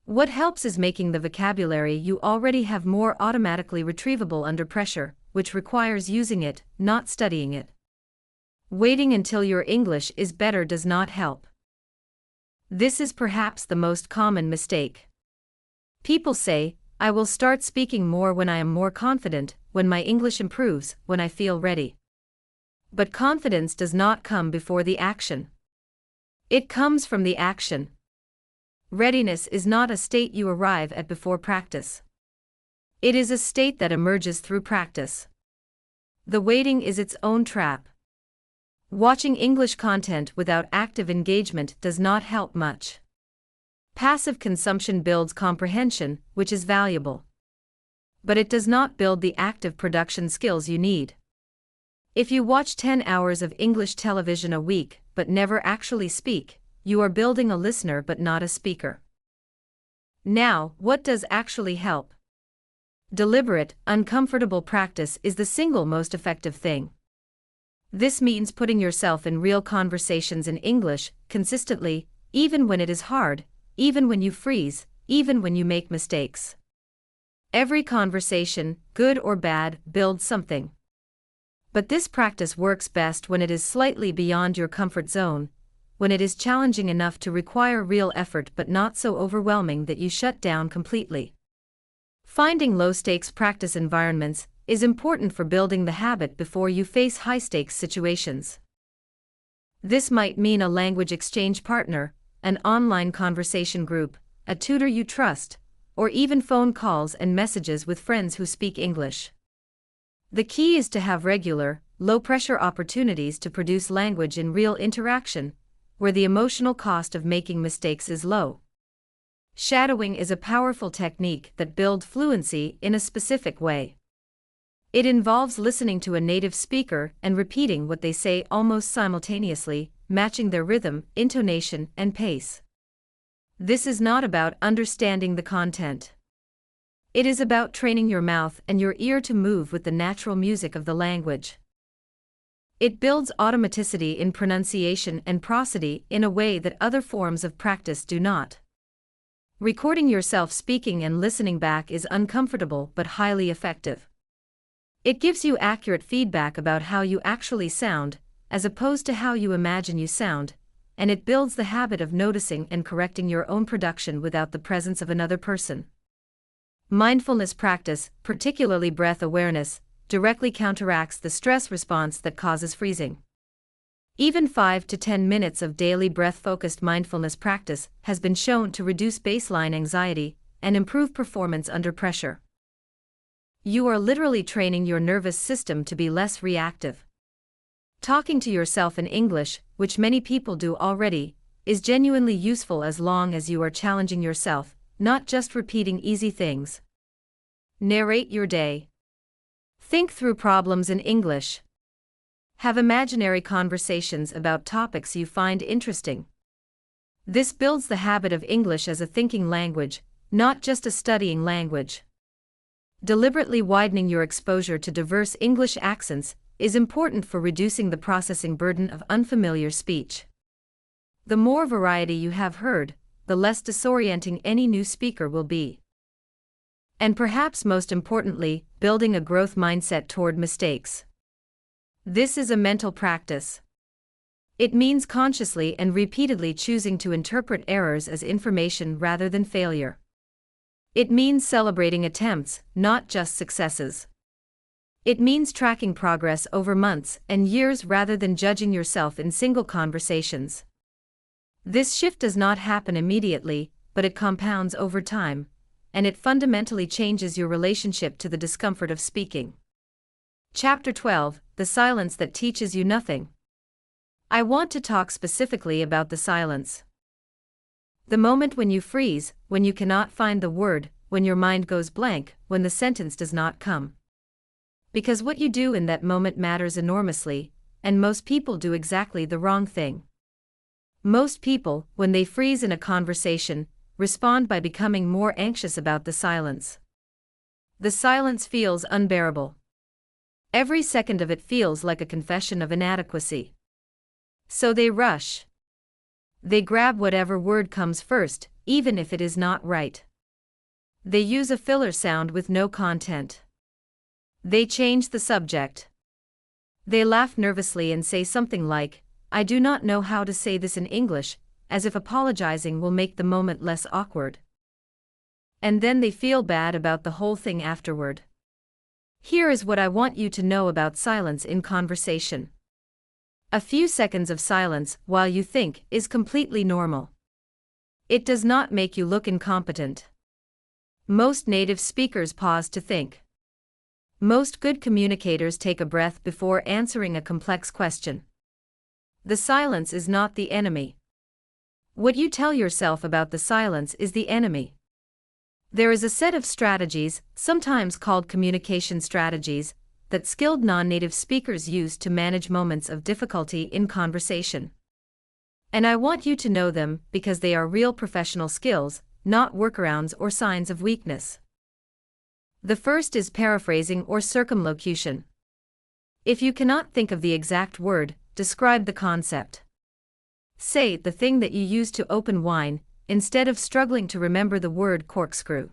What helps is making the vocabulary you already have more automatically retrievable under pressure, which requires using it, not studying it. Waiting until your English is better does not help. This is perhaps the most common mistake. People say, "I will start speaking more when I am more confident, when my English improves, when I feel ready." But confidence does not come before the action. It comes from the action. Readiness is not a state you arrive at before practice. It is a state that emerges through practice. The waiting is its own trap. Watching English content without active engagement does not help much. Passive consumption builds comprehension, which is valuable. But it does not build the active production skills you need. If you watch 10 hours of English television a week but never actually speak, you are building a listener but not a speaker. Now, what does actually help? Deliberate, uncomfortable practice is the single most effective thing. This means putting yourself in real conversations in English, consistently, even when it is hard, even when you freeze, even when you make mistakes. Every conversation, good or bad, builds something. But this practice works best when it is slightly beyond your comfort zone, when it is challenging enough to require real effort but not so overwhelming that you shut down completely. Finding low-stakes practice environments is important for building the habit before you face high-stakes situations. This might mean a language exchange partner, an online conversation group, a tutor you trust, or even phone calls and messages with friends who speak English. The key is to have regular, low-pressure opportunities to produce language in real interaction, where the emotional cost of making mistakes is low. Shadowing is a powerful technique that builds fluency in a specific way. It involves listening to a native speaker and repeating what they say almost simultaneously, matching their rhythm, intonation, and pace. This is not about understanding the content. It is about training your mouth and your ear to move with the natural music of the language. It builds automaticity in pronunciation and prosody in a way that other forms of practice do not. Recording yourself speaking and listening back is uncomfortable but highly effective. It gives you accurate feedback about how you actually sound, as opposed to how you imagine you sound, and it builds the habit of noticing and correcting your own production without the presence of another person. Mindfulness practice, particularly breath awareness, directly counteracts the stress response that causes freezing. Even 5 to 10 minutes of daily breath-focused mindfulness practice has been shown to reduce baseline anxiety and improve performance under pressure. You are literally training your nervous system to be less reactive. Talking to yourself in English, which many people do already, is genuinely useful as long as you are challenging yourself, not just repeating easy things. Narrate your day. Think through problems in English. Have imaginary conversations about topics you find interesting. This builds the habit of English as a thinking language, not just a studying language. Deliberately widening your exposure to diverse English accents is important for reducing the processing burden of unfamiliar speech. The more variety you have heard, the less disorienting any new speaker will be. And perhaps most importantly, building a growth mindset toward mistakes. This is a mental practice. It means consciously and repeatedly choosing to interpret errors as information rather than failure. It means celebrating attempts, not just successes. It means tracking progress over months and years rather than judging yourself in single conversations. This shift does not happen immediately, but it compounds over time, and it fundamentally changes your relationship to the discomfort of speaking. Chapter 12: The Silence That Teaches You Nothing. I want to talk specifically about the silence. The moment when you freeze, when you cannot find the word, when your mind goes blank, when the sentence does not come. Because what you do in that moment matters enormously, and most people do exactly the wrong thing. Most people, when they freeze in a conversation, respond by becoming more anxious about the silence. The silence feels unbearable. Every second of it feels like a confession of inadequacy. So they rush. They grab whatever word comes first, even if it is not right. They use a filler sound with no content. They change the subject. They laugh nervously and say something like, "I do not know how to say this in English," as if apologizing will make the moment less awkward. And then they feel bad about the whole thing afterward. Here is what I want you to know about silence in conversation. A few seconds of silence while you think is completely normal. It does not make you look incompetent. Most native speakers pause to think. Most good communicators take a breath before answering a complex question. The silence is not the enemy. What you tell yourself about the silence is the enemy. There is a set of strategies, sometimes called communication strategies, that skilled non-native speakers use to manage moments of difficulty in conversation. And I want you to know them because they are real professional skills, not workarounds or signs of weakness. The first is paraphrasing or circumlocution. If you cannot think of the exact word, describe the concept. Say the thing that you use to open wine, instead of struggling to remember the word corkscrew.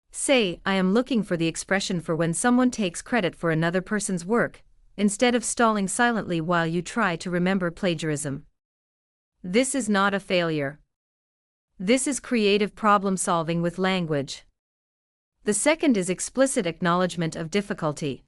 Say, "I am looking for the expression for when someone takes credit for another person's work," instead of stalling silently while you try to remember plagiarism. This is not a failure. This is creative problem solving with language. The second is explicit acknowledgement of difficulty.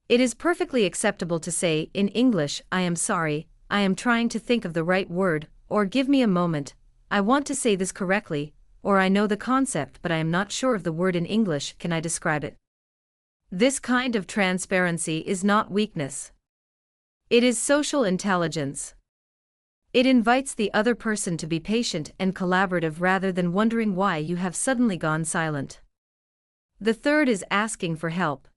It is perfectly acceptable to say, in English, "I am sorry, I am trying to think of the right word," or "Give me a moment, I want to say this correctly," or "I know the concept but I am not sure of the word in English, can I describe it?" This kind of transparency is not weakness. It is social intelligence. It invites the other person to be patient and collaborative rather than wondering why you have suddenly gone silent. The third is asking for help.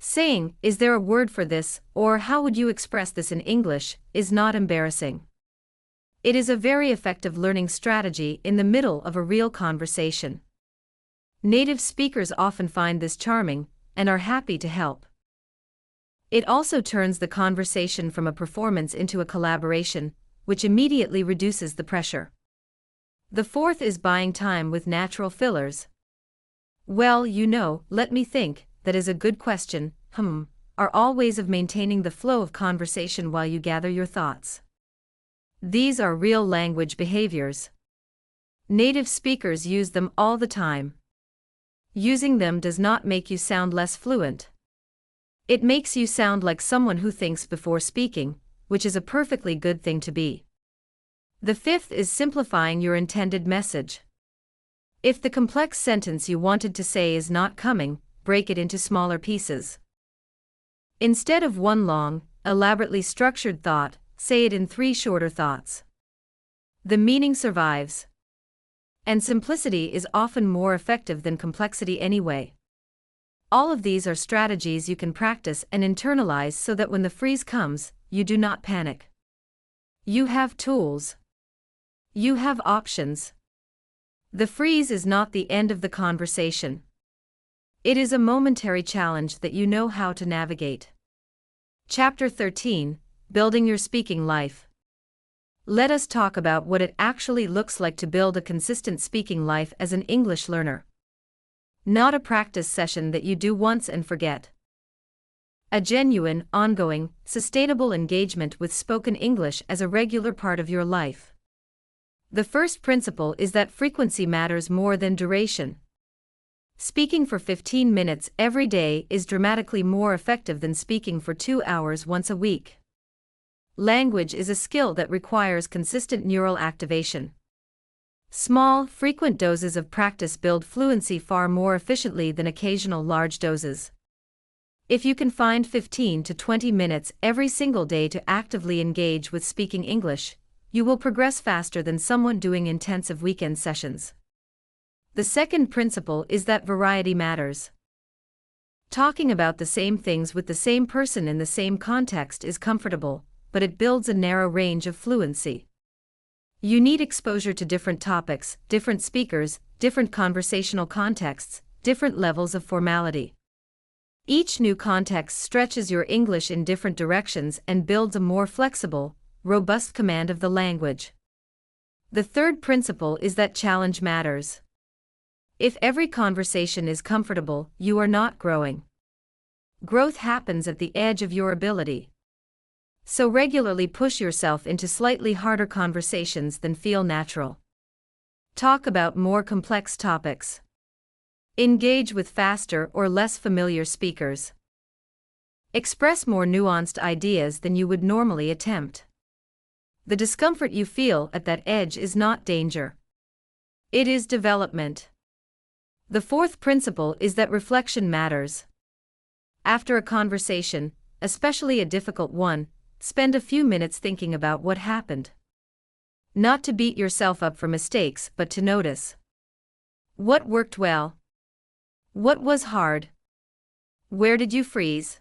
Saying, "Is there a word for this?" or "How would you express this in English?" is not embarrassing. It is a very effective learning strategy in the middle of a real conversation. Native speakers often find this charming and are happy to help. It also turns the conversation from a performance into a collaboration, which immediately reduces the pressure. The fourth is buying time with natural fillers. "Well, let me think, that is a good question, are all ways of maintaining the flow of conversation while you gather your thoughts. These are real language behaviors. Native speakers use them all the time. Using them does not make you sound less fluent. It makes you sound like someone who thinks before speaking, which is a perfectly good thing to be. The fifth is simplifying your intended message. If the complex sentence you wanted to say is not coming, break it into smaller pieces. Instead of one long, elaborately structured thought, say it in 3 shorter thoughts. The meaning survives. And simplicity is often more effective than complexity anyway. All of these are strategies you can practice and internalize so that when the freeze comes, you do not panic. You have tools. You have options. The freeze is not the end of the conversation. It is a momentary challenge that you know how to navigate. Chapter 13, Building Your Speaking Life. Let us talk about what it actually looks like to build a consistent speaking life as an English learner. Not a practice session that you do once and forget. A genuine, ongoing, sustainable engagement with spoken English as a regular part of your life. The first principle is that frequency matters more than duration. Speaking for 15 minutes every day is dramatically more effective than speaking for 2 hours once a week. Language is a skill that requires consistent neural activation. Small, frequent doses of practice build fluency far more efficiently than occasional large doses. If you can find 15 to 20 minutes every single day to actively engage with speaking English, you will progress faster than someone doing intensive weekend sessions. The second principle is that variety matters. Talking about the same things with the same person in the same context is comfortable, but it builds a narrow range of fluency. You need exposure to different topics, different speakers, different conversational contexts, different levels of formality. Each new context stretches your English in different directions and builds a more flexible, robust command of the language. The third principle is that challenge matters. If every conversation is comfortable, you are not growing. Growth happens at the edge of your ability. So regularly push yourself into slightly harder conversations than feel natural. Talk about more complex topics. Engage with faster or less familiar speakers. Express more nuanced ideas than you would normally attempt. The discomfort you feel at that edge is not danger. It is development. The fourth principle is that reflection matters. After a conversation, especially a difficult one, spend a few minutes thinking about what happened. Not to beat yourself up for mistakes, but to notice. What worked well? What was hard? Where did you freeze?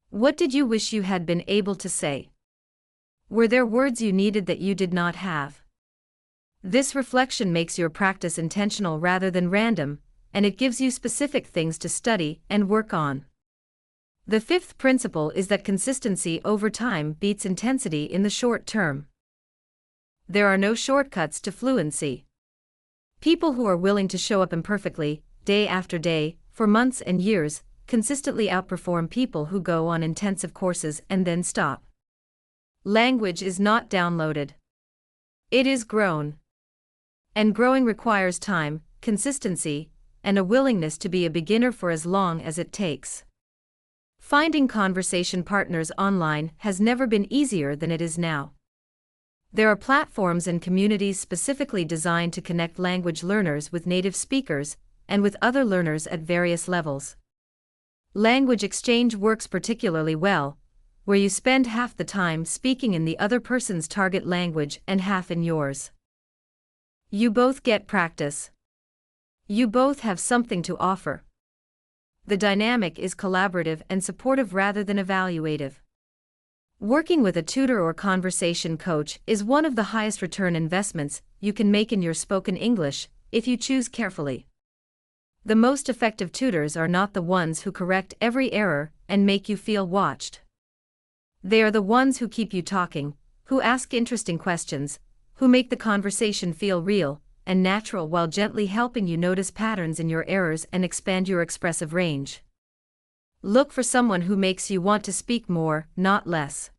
What did you wish you had been able to say? Were there words you needed that you did not have? This reflection makes your practice intentional rather than random, and it gives you specific things to study and work on. The fifth principle is that consistency over time beats intensity in the short term. There are no shortcuts to fluency. People who are willing to show up imperfectly, day after day, for months and years, consistently outperform people who go on intensive courses and then stop. Language is not downloaded. It is grown. And growing requires time, consistency, and a willingness to be a beginner for as long as it takes. Finding conversation partners online has never been easier than it is now. There are platforms and communities specifically designed to connect language learners with native speakers and with other learners at various levels. Language exchange works particularly well, where you spend half the time speaking in the other person's target language and half in yours. You both get practice. You both have something to offer. The dynamic is collaborative and supportive rather than evaluative. Working with a tutor or conversation coach is one of the highest return investments you can make in your spoken English, if you choose carefully. The most effective tutors are not the ones who correct every error and make you feel watched. They are the ones who keep you talking, who ask interesting questions, who make the conversation feel real and natural while gently helping you notice patterns in your errors and expand your expressive range. Look for someone who makes you want to speak more, not less.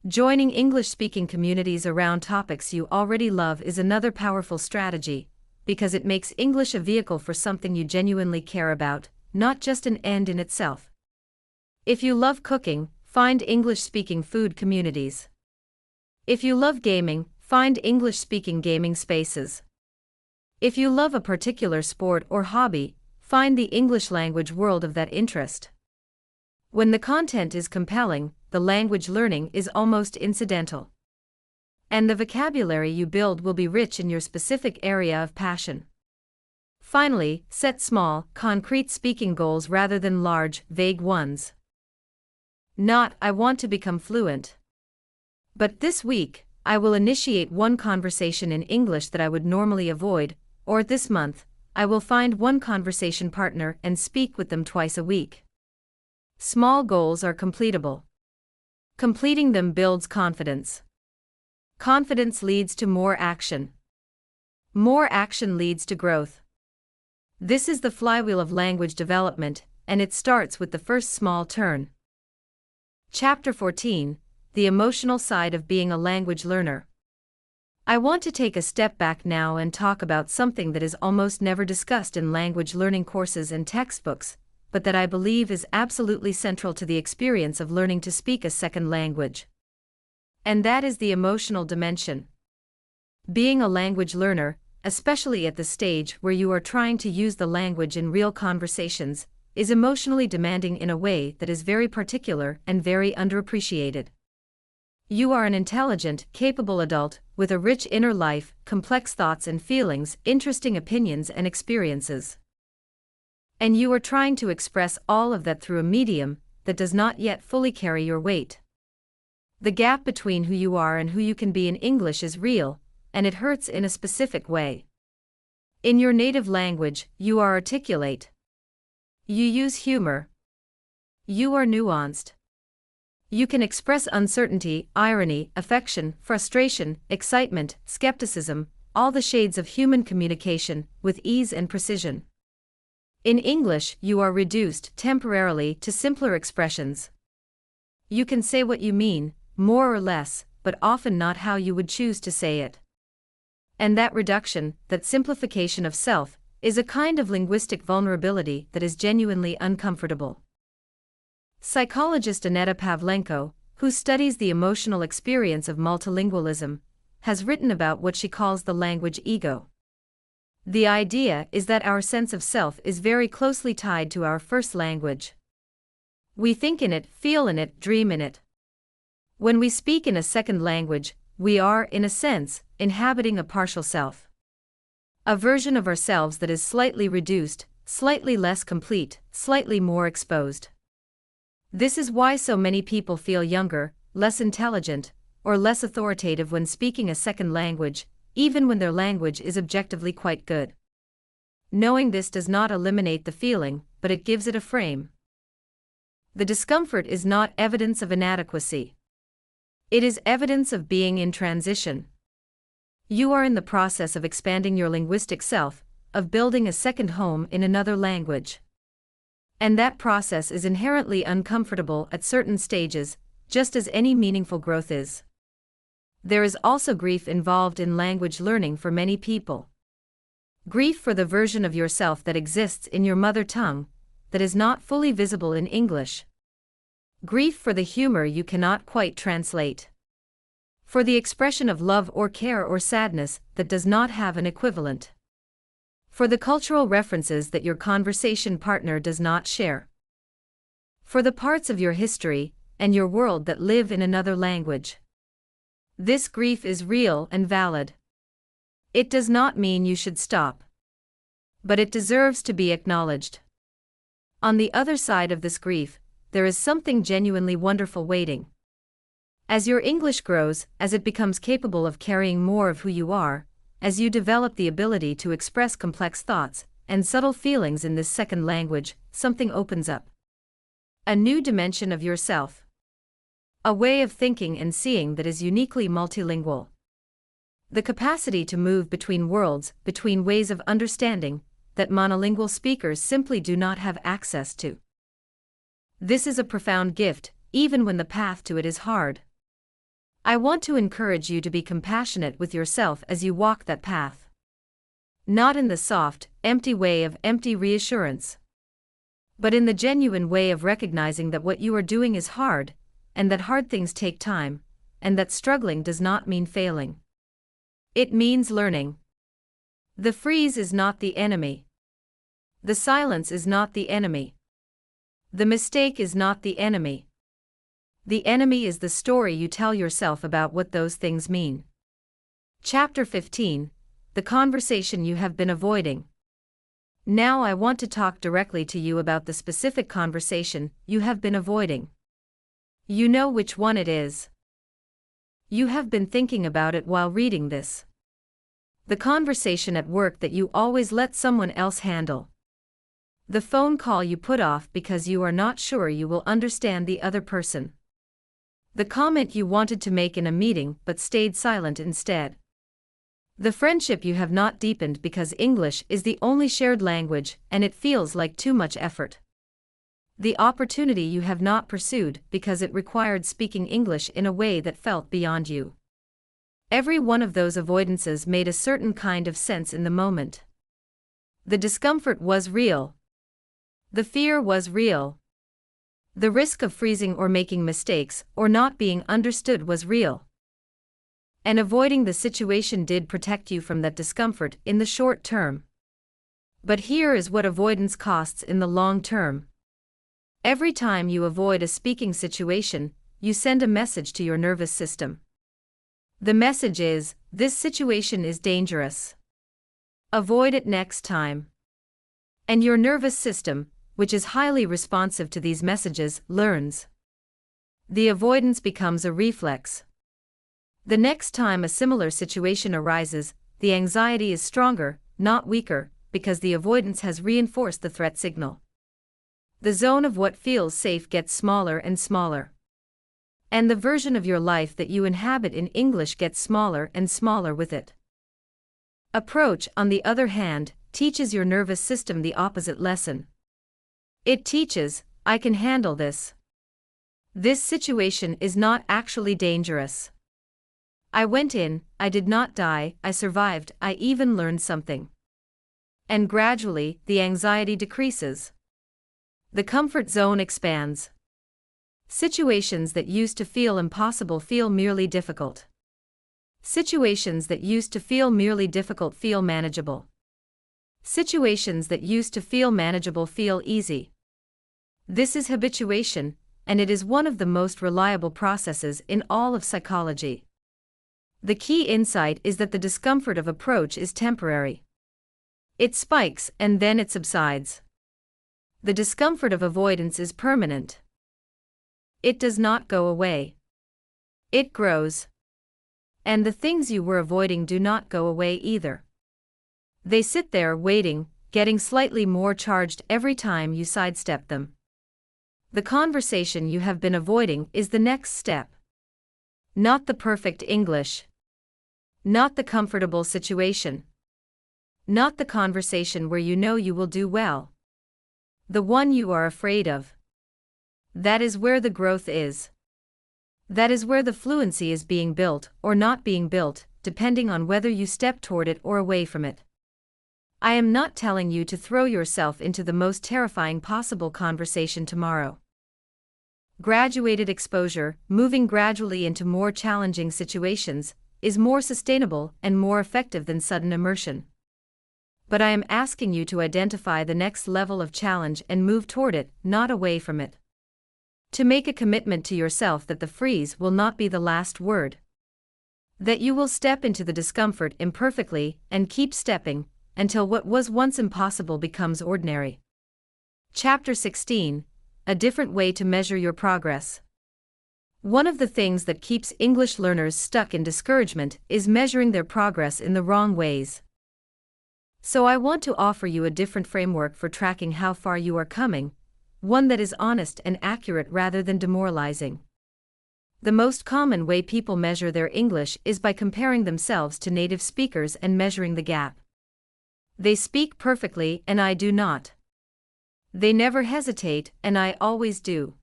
Joining English-speaking communities around topics you already love is another powerful strategy, because it makes English a vehicle for something you genuinely care about, not just an end in itself. If you love cooking, find English-speaking food communities. If you love gaming, find English-speaking gaming spaces. If you love a particular sport or hobby, find the English language world of that interest. When the content is compelling, the language learning is almost incidental. And the vocabulary you build will be rich in your specific area of passion. Finally, set small, concrete speaking goals rather than large, vague ones. Not, I want to become fluent. But this week, I will initiate one conversation in English that I would normally avoid, or this month, I will find one conversation partner and speak with them twice a week. Small goals are completable. Completing them builds confidence. Confidence leads to more action. More action leads to growth. This is the flywheel of language development, and it starts with the first small turn. Chapter 14: The Emotional Side of Being a Language Learner. I want to take a step back now and talk about something that is almost never discussed in language learning courses and textbooks, but that I believe is absolutely central to the experience of learning to speak a second language. And that is the emotional dimension. Being a language learner, especially at the stage where you are trying to use the language in real conversations, is emotionally demanding in a way that is very particular and very underappreciated. You are an intelligent, capable adult, with a rich inner life, complex thoughts and feelings, interesting opinions and experiences. And you are trying to express all of that through a medium that does not yet fully carry your weight. The gap between who you are and who you can be in English is real, and it hurts in a specific way. In your native language, you are articulate. You use humor. You are nuanced. You can express uncertainty, irony, affection, frustration, excitement, skepticism, all the shades of human communication, with ease and precision. In English, you are reduced temporarily to simpler expressions. You can say what you mean, more or less, but often not how you would choose to say it. And that reduction, that simplification of self, is a kind of linguistic vulnerability that is genuinely uncomfortable. Psychologist Aneta Pavlenko, who studies the emotional experience of multilingualism, has written about what she calls the language ego. The idea is that our sense of self is very closely tied to our first language. We think in it, feel in it, dream in it. When we speak in a second language, we are, in a sense, inhabiting a partial self. A version of ourselves that is slightly reduced, slightly less complete, slightly more exposed. This is why so many people feel younger, less intelligent, or less authoritative when speaking a second language, even when their language is objectively quite good. Knowing this does not eliminate the feeling, but it gives it a frame. The discomfort is not evidence of inadequacy. It is evidence of being in transition. You are in the process of expanding your linguistic self, of building a second home in another language. And that process is inherently uncomfortable at certain stages, just as any meaningful growth is. There is also grief involved in language learning for many people. Grief for the version of yourself that exists in your mother tongue, that is not fully visible in English. Grief for the humor you cannot quite translate. For the expression of love or care or sadness that does not have an equivalent. For the cultural references that your conversation partner does not share. For the parts of your history and your world that live in another language. This grief is real and valid. It does not mean you should stop. But it deserves to be acknowledged. On the other side of this grief, there is something genuinely wonderful waiting. As your English grows, as it becomes capable of carrying more of who you are, as you develop the ability to express complex thoughts and subtle feelings in this second language, something opens up. A new dimension of yourself. A way of thinking and seeing that is uniquely multilingual. The capacity to move between worlds, between ways of understanding, that monolingual speakers simply do not have access to. This is a profound gift, even when the path to it is hard. I want to encourage you to be compassionate with yourself as you walk that path. Not in the soft, empty way of empty reassurance, but in the genuine way of recognizing that what you are doing is hard, and that hard things take time, and that struggling does not mean failing. It means learning. The freeze is not the enemy. The silence is not the enemy. The mistake is not the enemy. The enemy is the story you tell yourself about what those things mean. Chapter 15, The Conversation You Have Been Avoiding. Now I want to talk directly to you about the specific conversation you have been avoiding. You know which one it is. You have been thinking about it while reading this. The conversation at work that you always let someone else handle. The phone call you put off because you are not sure you will understand the other person. The comment you wanted to make in a meeting but stayed silent instead. The friendship you have not deepened because English is the only shared language and it feels like too much effort. The opportunity you have not pursued because it required speaking English in a way that felt beyond you. Every one of those avoidances made a certain kind of sense in the moment. The discomfort was real. The fear was real. The risk of freezing or making mistakes or not being understood was real. And avoiding the situation did protect you from that discomfort in the short term. But here is what avoidance costs in the long term. Every time you avoid a speaking situation, you send a message to your nervous system. The message is, this situation is dangerous. Avoid it next time. And your nervous system, which is highly responsive to these messages, learns. The avoidance becomes a reflex. The next time a similar situation arises, the anxiety is stronger, not weaker, because the avoidance has reinforced the threat signal. The zone of what feels safe gets smaller and smaller. And the version of your life that you inhabit in English gets smaller and smaller with it. Approach, on the other hand, teaches your nervous system the opposite lesson. It teaches, I can handle this. This situation is not actually dangerous. I went in, I did not die, I survived, I even learned something. And gradually, the anxiety decreases. The comfort zone expands. Situations that used to feel impossible feel merely difficult. Situations that used to feel merely difficult feel manageable. Situations that used to feel manageable feel easy. This is habituation, and it is one of the most reliable processes in all of psychology. The key insight is that the discomfort of approach is temporary. It spikes and then it subsides. The discomfort of avoidance is permanent. It does not go away. It grows. And the things you were avoiding do not go away either. They sit there waiting, getting slightly more charged every time you sidestep them. The conversation you have been avoiding is the next step. Not the perfect English. Not the comfortable situation. Not the conversation where you know you will do well. The one you are afraid of. That is where the growth is. That is where the fluency is being built or not being built, depending on whether you step toward it or away from it. I am not telling you to throw yourself into the most terrifying possible conversation tomorrow. Graduated exposure, moving gradually into more challenging situations, is more sustainable and more effective than sudden immersion. But I am asking you to identify the next level of challenge and move toward it, not away from it. To make a commitment to yourself that the freeze will not be the last word. That you will step into the discomfort imperfectly and keep stepping until what was once impossible becomes ordinary. Chapter 16: A different way to measure your progress. One of the things that keeps English learners stuck in discouragement is measuring their progress in the wrong ways. So I want to offer you a different framework for tracking how far you are coming, one that is honest and accurate rather than demoralizing. The most common way people measure their English is by comparing themselves to native speakers and measuring the gap. They speak perfectly and I do not. They never hesitate and I always do.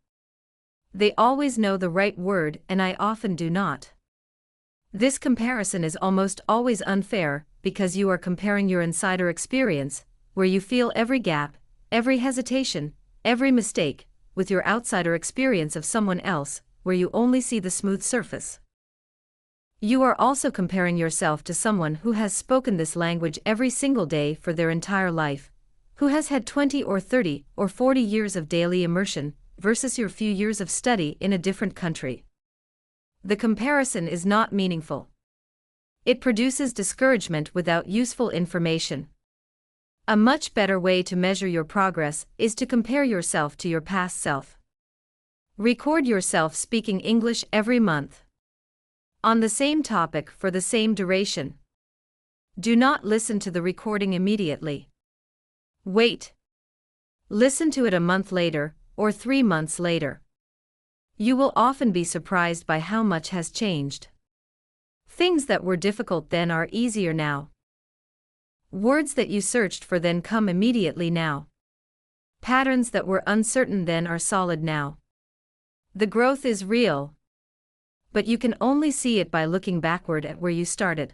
They always know the right word and I often do not. This comparison is almost always unfair because you are comparing your insider experience, where you feel every gap, every hesitation, every mistake, with your outsider experience of someone else, where you only see the smooth surface. You are also comparing yourself to someone who has spoken this language every single day for their entire life, who has had 20 or 30 or 40 years of daily immersion, versus your few years of study in a different country. The comparison is not meaningful. It produces discouragement without useful information. A much better way to measure your progress is to compare yourself to your past self. Record yourself speaking English every month. On the same topic for the same duration. Do not listen to the recording immediately. Wait. Listen to it a month later, or 3 months later. You will often be surprised by how much has changed. Things that were difficult then are easier now. Words that you searched for then come immediately now. Patterns that were uncertain then are solid now. The growth is real. But you can only see it by looking backward at where you started.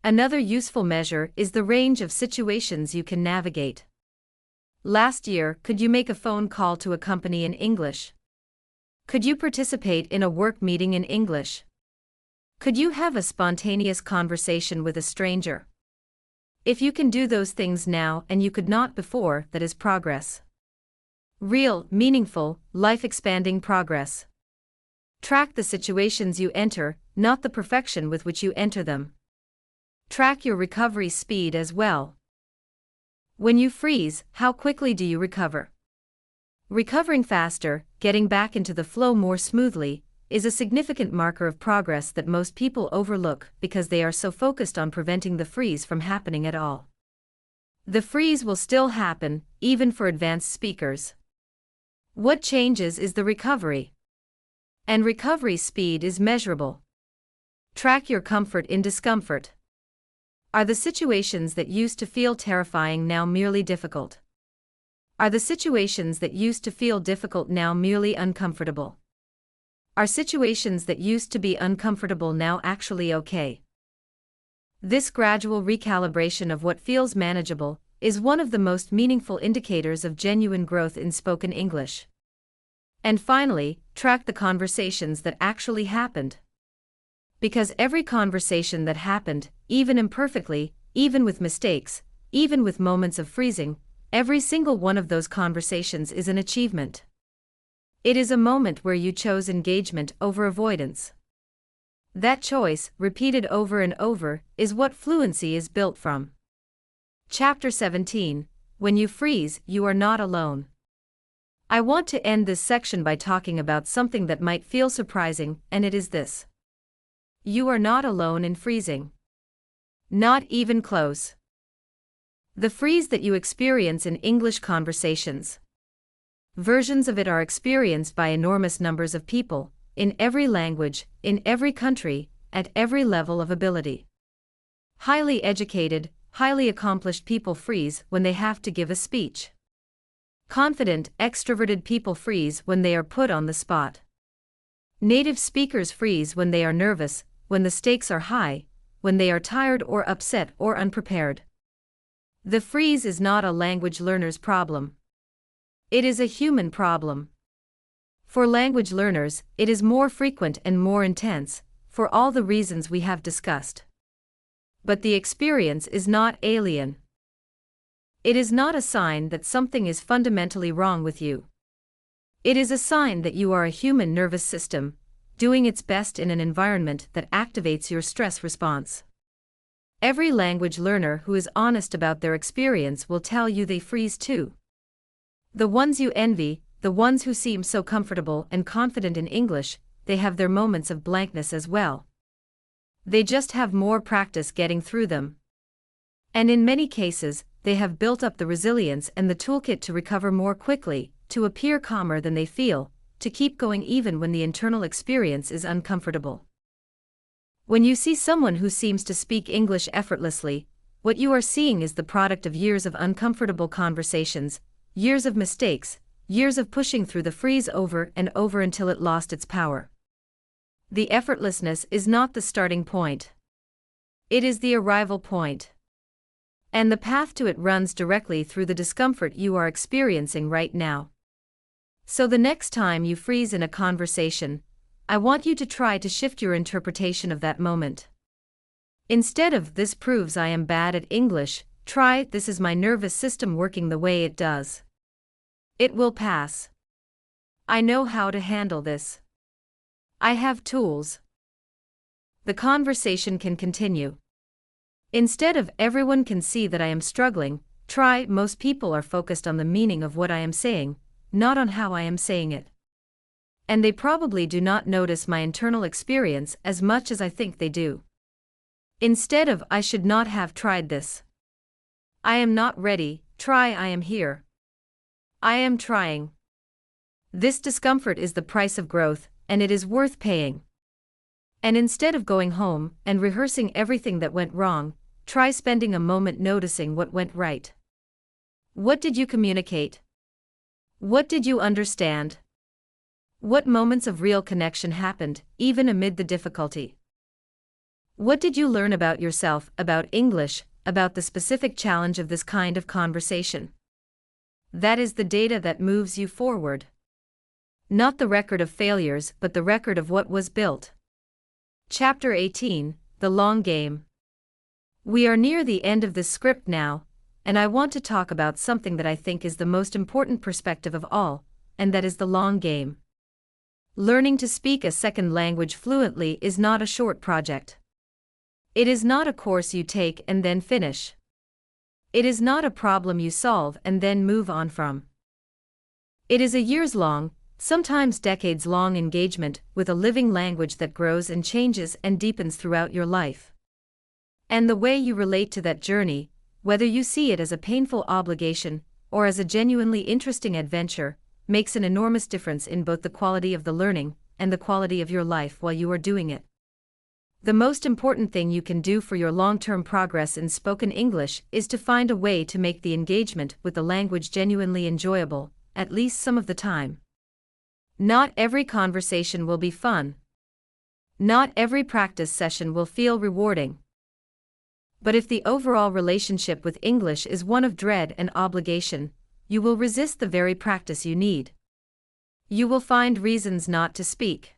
Another useful measure is the range of situations you can navigate. Last year, could you make a phone call to a company in English? Could you participate in a work meeting in English? Could you have a spontaneous conversation with a stranger? If you can do those things now and you could not before, that is progress. Real, meaningful, life-expanding progress. Track the situations you enter, not the perfection with which you enter them. Track your recovery speed as well. When you freeze, how quickly do you recover? Recovering faster, getting back into the flow more smoothly, is a significant marker of progress that most people overlook because they are so focused on preventing the freeze from happening at all. The freeze will still happen, even for advanced speakers. What changes is the recovery. And recovery speed is measurable. Track your comfort in discomfort. Are the situations that used to feel terrifying now merely difficult? Are the situations that used to feel difficult now merely uncomfortable? Are situations that used to be uncomfortable now actually okay? This gradual recalibration of what feels manageable is one of the most meaningful indicators of genuine growth in spoken English. And finally, track the conversations that actually happened. Because every conversation that happened, even imperfectly, even with mistakes, even with moments of freezing, every single one of those conversations is an achievement. It is a moment where you chose engagement over avoidance. That choice, repeated over and over, is what fluency is built from. Chapter 17. When you freeze, you are not alone. I want to end this section by talking about something that might feel surprising, and it is this. You are not alone in freezing. Not even close. The freeze that you experience in English conversations. Versions of it are experienced by enormous numbers of people, in every language, in every country, at every level of ability. Highly educated, highly accomplished people freeze when they have to give a speech. Confident, extroverted people freeze when they are put on the spot. Native speakers freeze when they are nervous, when the stakes are high, when they are tired or upset or unprepared. The freeze is not a language learner's problem. It is a human problem. For language learners, it is more frequent and more intense, for all the reasons we have discussed. But the experience is not alien. It is not a sign that something is fundamentally wrong with you. It is a sign that you are a human nervous system, doing its best in an environment that activates your stress response. Every language learner who is honest about their experience will tell you they freeze too. The ones you envy, the ones who seem so comfortable and confident in English, they have their moments of blankness as well. They just have more practice getting through them. And in many cases, they have built up the resilience and the toolkit to recover more quickly, to appear calmer than they feel, to keep going even when the internal experience is uncomfortable. When you see someone who seems to speak English effortlessly, what you are seeing is the product of years of uncomfortable conversations, years of mistakes, years of pushing through the freeze over and over until it lost its power. The effortlessness is not the starting point. It is the arrival point. And the path to it runs directly through the discomfort you are experiencing right now. So the next time you freeze in a conversation, I want you to try to shift your interpretation of that moment. Instead of "this proves I am bad at English," try "this is my nervous system working the way it does. It will pass. I know how to handle this. I have tools." The conversation can continue. Instead of "everyone can see that I am struggling," try "most people are focused on the meaning of what I am saying, not on how I am saying it. And they probably do not notice my internal experience as much as I think they do." Instead of "I should not have tried this. I am not ready," try "I am here. I am trying." This discomfort is the price of growth, and it is worth paying. And instead of going home and rehearsing everything that went wrong, try spending a moment noticing what went right. What did you communicate? What did you understand? What moments of real connection happened, even amid the difficulty? What did you learn about yourself, about English, about the specific challenge of this kind of conversation? That is the data that moves you forward. Not the record of failures, but the record of what was built. Chapter 18, The Long Game. We are near the end of this script now, and I want to talk about something that I think is the most important perspective of all, and that is the long game. Learning to speak a second language fluently is not a short project. It is not a course you take and then finish. It is not a problem you solve and then move on from. It is a years-long, sometimes decades-long engagement with a living language that grows and changes and deepens throughout your life. And the way you relate to that journey, whether you see it as a painful obligation or as a genuinely interesting adventure, makes an enormous difference in both the quality of the learning and the quality of your life while you are doing it. The most important thing you can do for your long-term progress in spoken English is to find a way to make the engagement with the language genuinely enjoyable, at least some of the time. Not every conversation will be fun. Not every practice session will feel rewarding. But if the overall relationship with English is one of dread and obligation, you will resist the very practice you need. You will find reasons not to speak.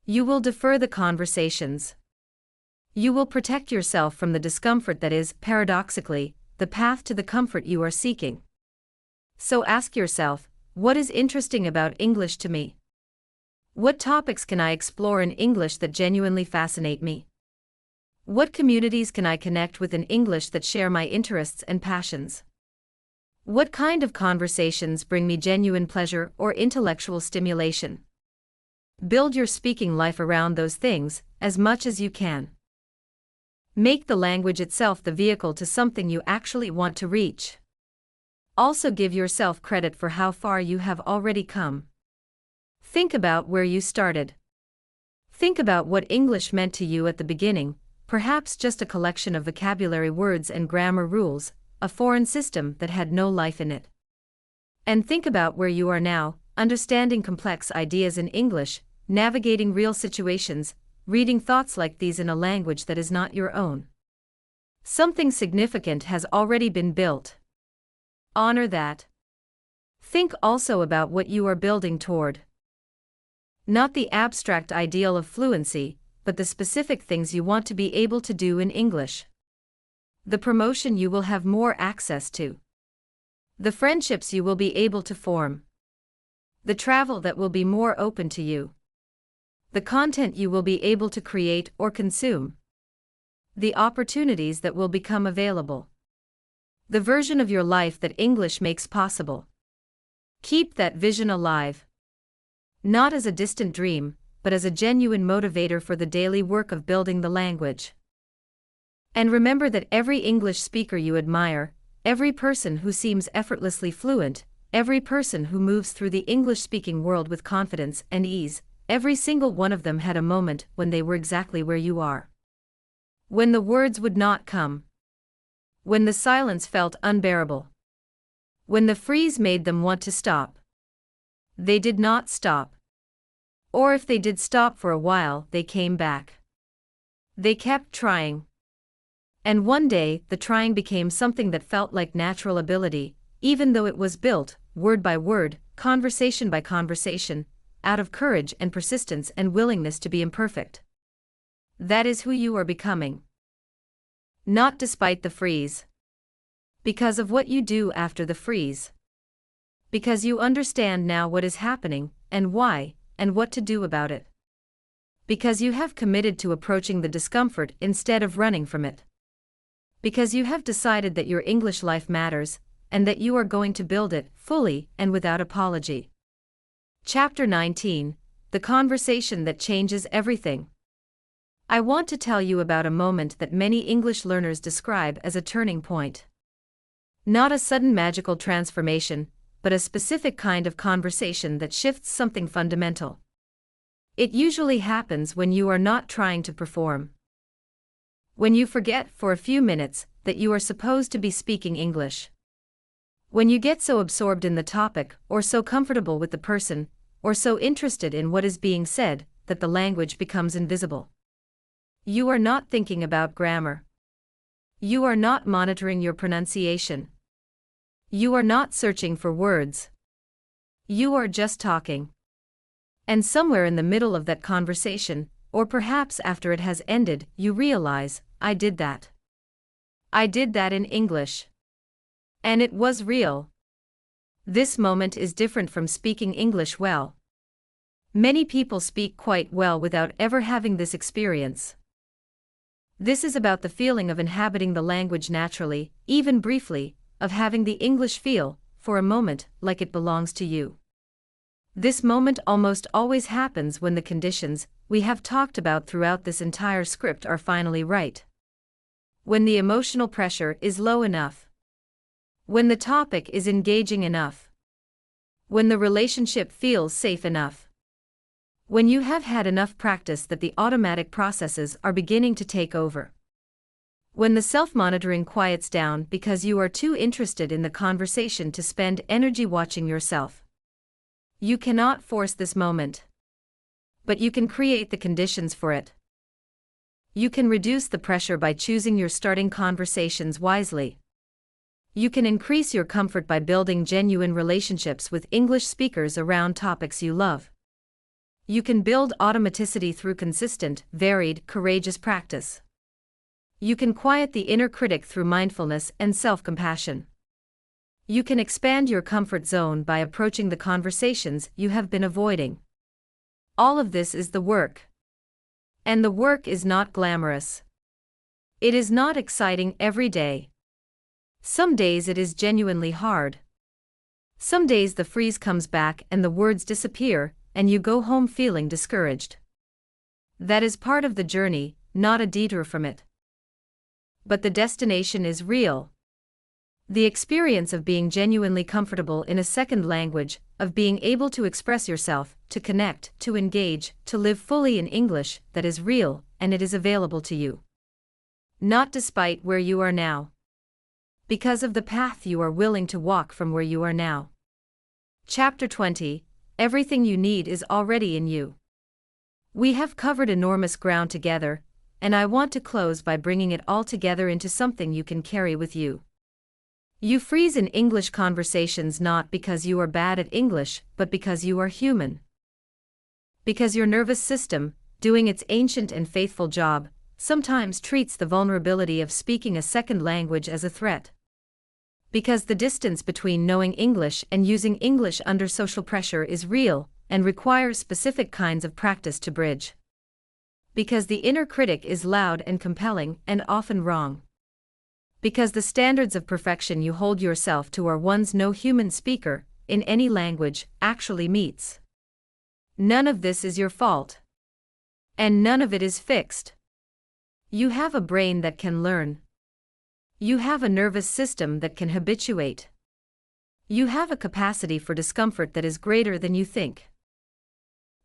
You will defer the conversations. You will protect yourself from the discomfort that is, paradoxically, the path to the comfort you are seeking. So ask yourself, what is interesting about English to me? What topics can I explore in English that genuinely fascinate me? What communities can I connect with in English that share my interests and passions? What kind of conversations bring me genuine pleasure or intellectual stimulation? Build your speaking life around those things, as much as you can. Make the language itself the vehicle to something you actually want to reach. Also give yourself credit for how far you have already come. Think about where you started. Think about what English meant to you at the beginning, perhaps just a collection of vocabulary words and grammar rules, a foreign system that had no life in it. And think about where you are now, understanding complex ideas in English, navigating real situations, reading thoughts like these in a language that is not your own. Something significant has already been built. Honor that. Think also about what you are building toward. Not the abstract ideal of fluency, but the specific things you want to be able to do in English. The promotion you will have more access to. The friendships you will be able to form. The travel that will be more open to you. The content you will be able to create or consume. The opportunities that will become available. The version of your life that English makes possible. Keep that vision alive. Not as a distant dream, but as a genuine motivator for the daily work of building the language. And remember that every English speaker you admire, every person who seems effortlessly fluent, every person who moves through the English-speaking world with confidence and ease, every single one of them had a moment when they were exactly where you are. When the words would not come. When the silence felt unbearable. When the freeze made them want to stop. They did not stop. Or if they did stop for a while, they came back. They kept trying. And one day, the trying became something that felt like natural ability, even though it was built, word by word, conversation by conversation, out of courage and persistence and willingness to be imperfect. That is who you are becoming. Not despite the freeze. Because of what you do after the freeze. Because you understand now what is happening, and why, and what to do about it. Because you have committed to approaching the discomfort instead of running from it. Because you have decided that your English life matters, and that you are going to build it, fully and without apology. Chapter 19, The Conversation That Changes Everything. I want to tell you about a moment that many English learners describe as a turning point. Not a sudden magical transformation, but a specific kind of conversation that shifts something fundamental. It usually happens when you are not trying to perform. When you forget for a few minutes that you are supposed to be speaking English. When you get so absorbed in the topic, or so comfortable with the person, or so interested in what is being said, that the language becomes invisible. You are not thinking about grammar. You are not monitoring your pronunciation. You are not searching for words. You are just talking. And somewhere in the middle of that conversation, or perhaps after it has ended, you realize, I did that. I did that in English. And it was real. This moment is different from speaking English well. Many people speak quite well without ever having this experience. This is about the feeling of inhabiting the language naturally, even briefly, of having the English feel, for a moment, like it belongs to you. This moment almost always happens when the conditions we have talked about throughout this entire script are finally right. When the emotional pressure is low enough. When the topic is engaging enough. When the relationship feels safe enough. When you have had enough practice that the automatic processes are beginning to take over. When the self-monitoring quiets down because you are too interested in the conversation to spend energy watching yourself. You cannot force this moment. But you can create the conditions for it. You can reduce the pressure by choosing your starting conversations wisely. You can increase your comfort by building genuine relationships with English speakers around topics you love. You can build automaticity through consistent, varied, courageous practice. You can quiet the inner critic through mindfulness and self-compassion. You can expand your comfort zone by approaching the conversations you have been avoiding. All of this is the work. And the work is not glamorous. It is not exciting every day. Some days it is genuinely hard. Some days the freeze comes back and the words disappear, and you go home feeling discouraged. That is part of the journey, not a detour from it. But the destination is real. The experience of being genuinely comfortable in a second language, of being able to express yourself, to connect, to engage, to live fully in English, that is real, and it is available to you. Not despite where you are now. Because of the path you are willing to walk from where you are now. Chapter 20. Everything you need is already in you. We have covered enormous ground together, and I want to close by bringing it all together into something you can carry with you. You freeze in English conversations not because you are bad at English, but because you are human. Because your nervous system, doing its ancient and faithful job, sometimes treats the vulnerability of speaking a second language as a threat. Because the distance between knowing English and using English under social pressure is real, and requires specific kinds of practice to bridge. Because the inner critic is loud and compelling and often wrong. Because the standards of perfection you hold yourself to are ones no human speaker, in any language, actually meets. None of this is your fault. And none of it is fixed. You have a brain that can learn. You have a nervous system that can habituate. You have a capacity for discomfort that is greater than you think.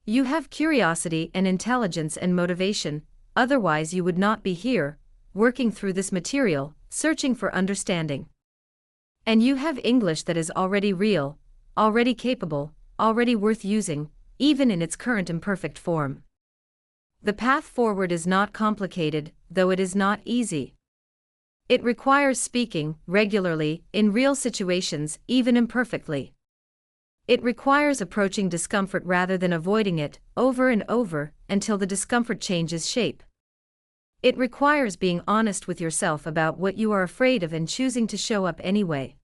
You have curiosity and intelligence and motivation, otherwise you would not be here, working through this material, searching for understanding. And you have English that is already real, already capable, already worth using, even in its current imperfect form. The path forward is not complicated, though it is not easy. It requires speaking, regularly, in real situations, even imperfectly. It requires approaching discomfort rather than avoiding it, over and over, until the discomfort changes shape. It requires being honest with yourself about what you are afraid of and choosing to show up anyway.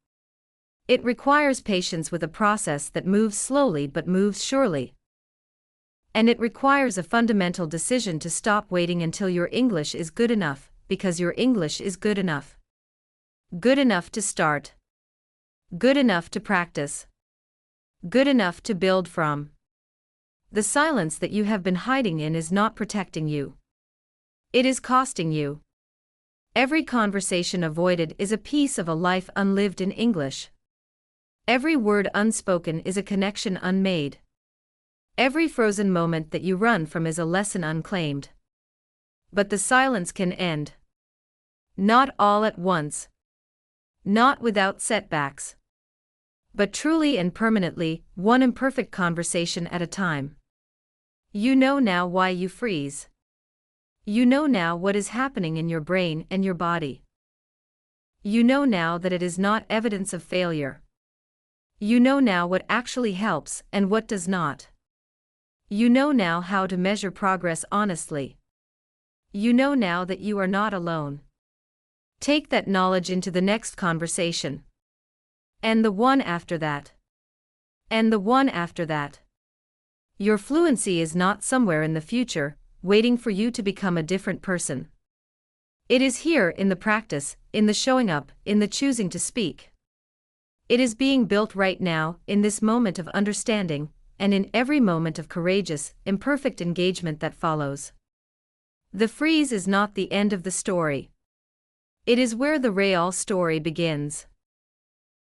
It requires patience with a process that moves slowly but moves surely. And it requires a fundamental decision to stop waiting until your English is good enough, because your English is good enough. Good enough to start. Good enough to practice. Good enough to build from. The silence that you have been hiding in is not protecting you. It is costing you. Every conversation avoided is a piece of a life unlived in English. Every word unspoken is a connection unmade. Every frozen moment that you run from is a lesson unclaimed. But the silence can end. Not all at once. Not without setbacks. But truly and permanently, one imperfect conversation at a time. You know now why you freeze. You know now what is happening in your brain and your body. You know now that it is not evidence of failure. You know now what actually helps and what does not. You know now how to measure progress honestly. You know now that you are not alone. Take that knowledge into the next conversation. And the one after that. And the one after that. Your fluency is not somewhere in the future, waiting for you to become a different person. It is here in the practice, in the showing up, in the choosing to speak. It is being built right now, in this moment of understanding, and in every moment of courageous, imperfect engagement that follows. The freeze is not the end of the story. It is where the real story begins.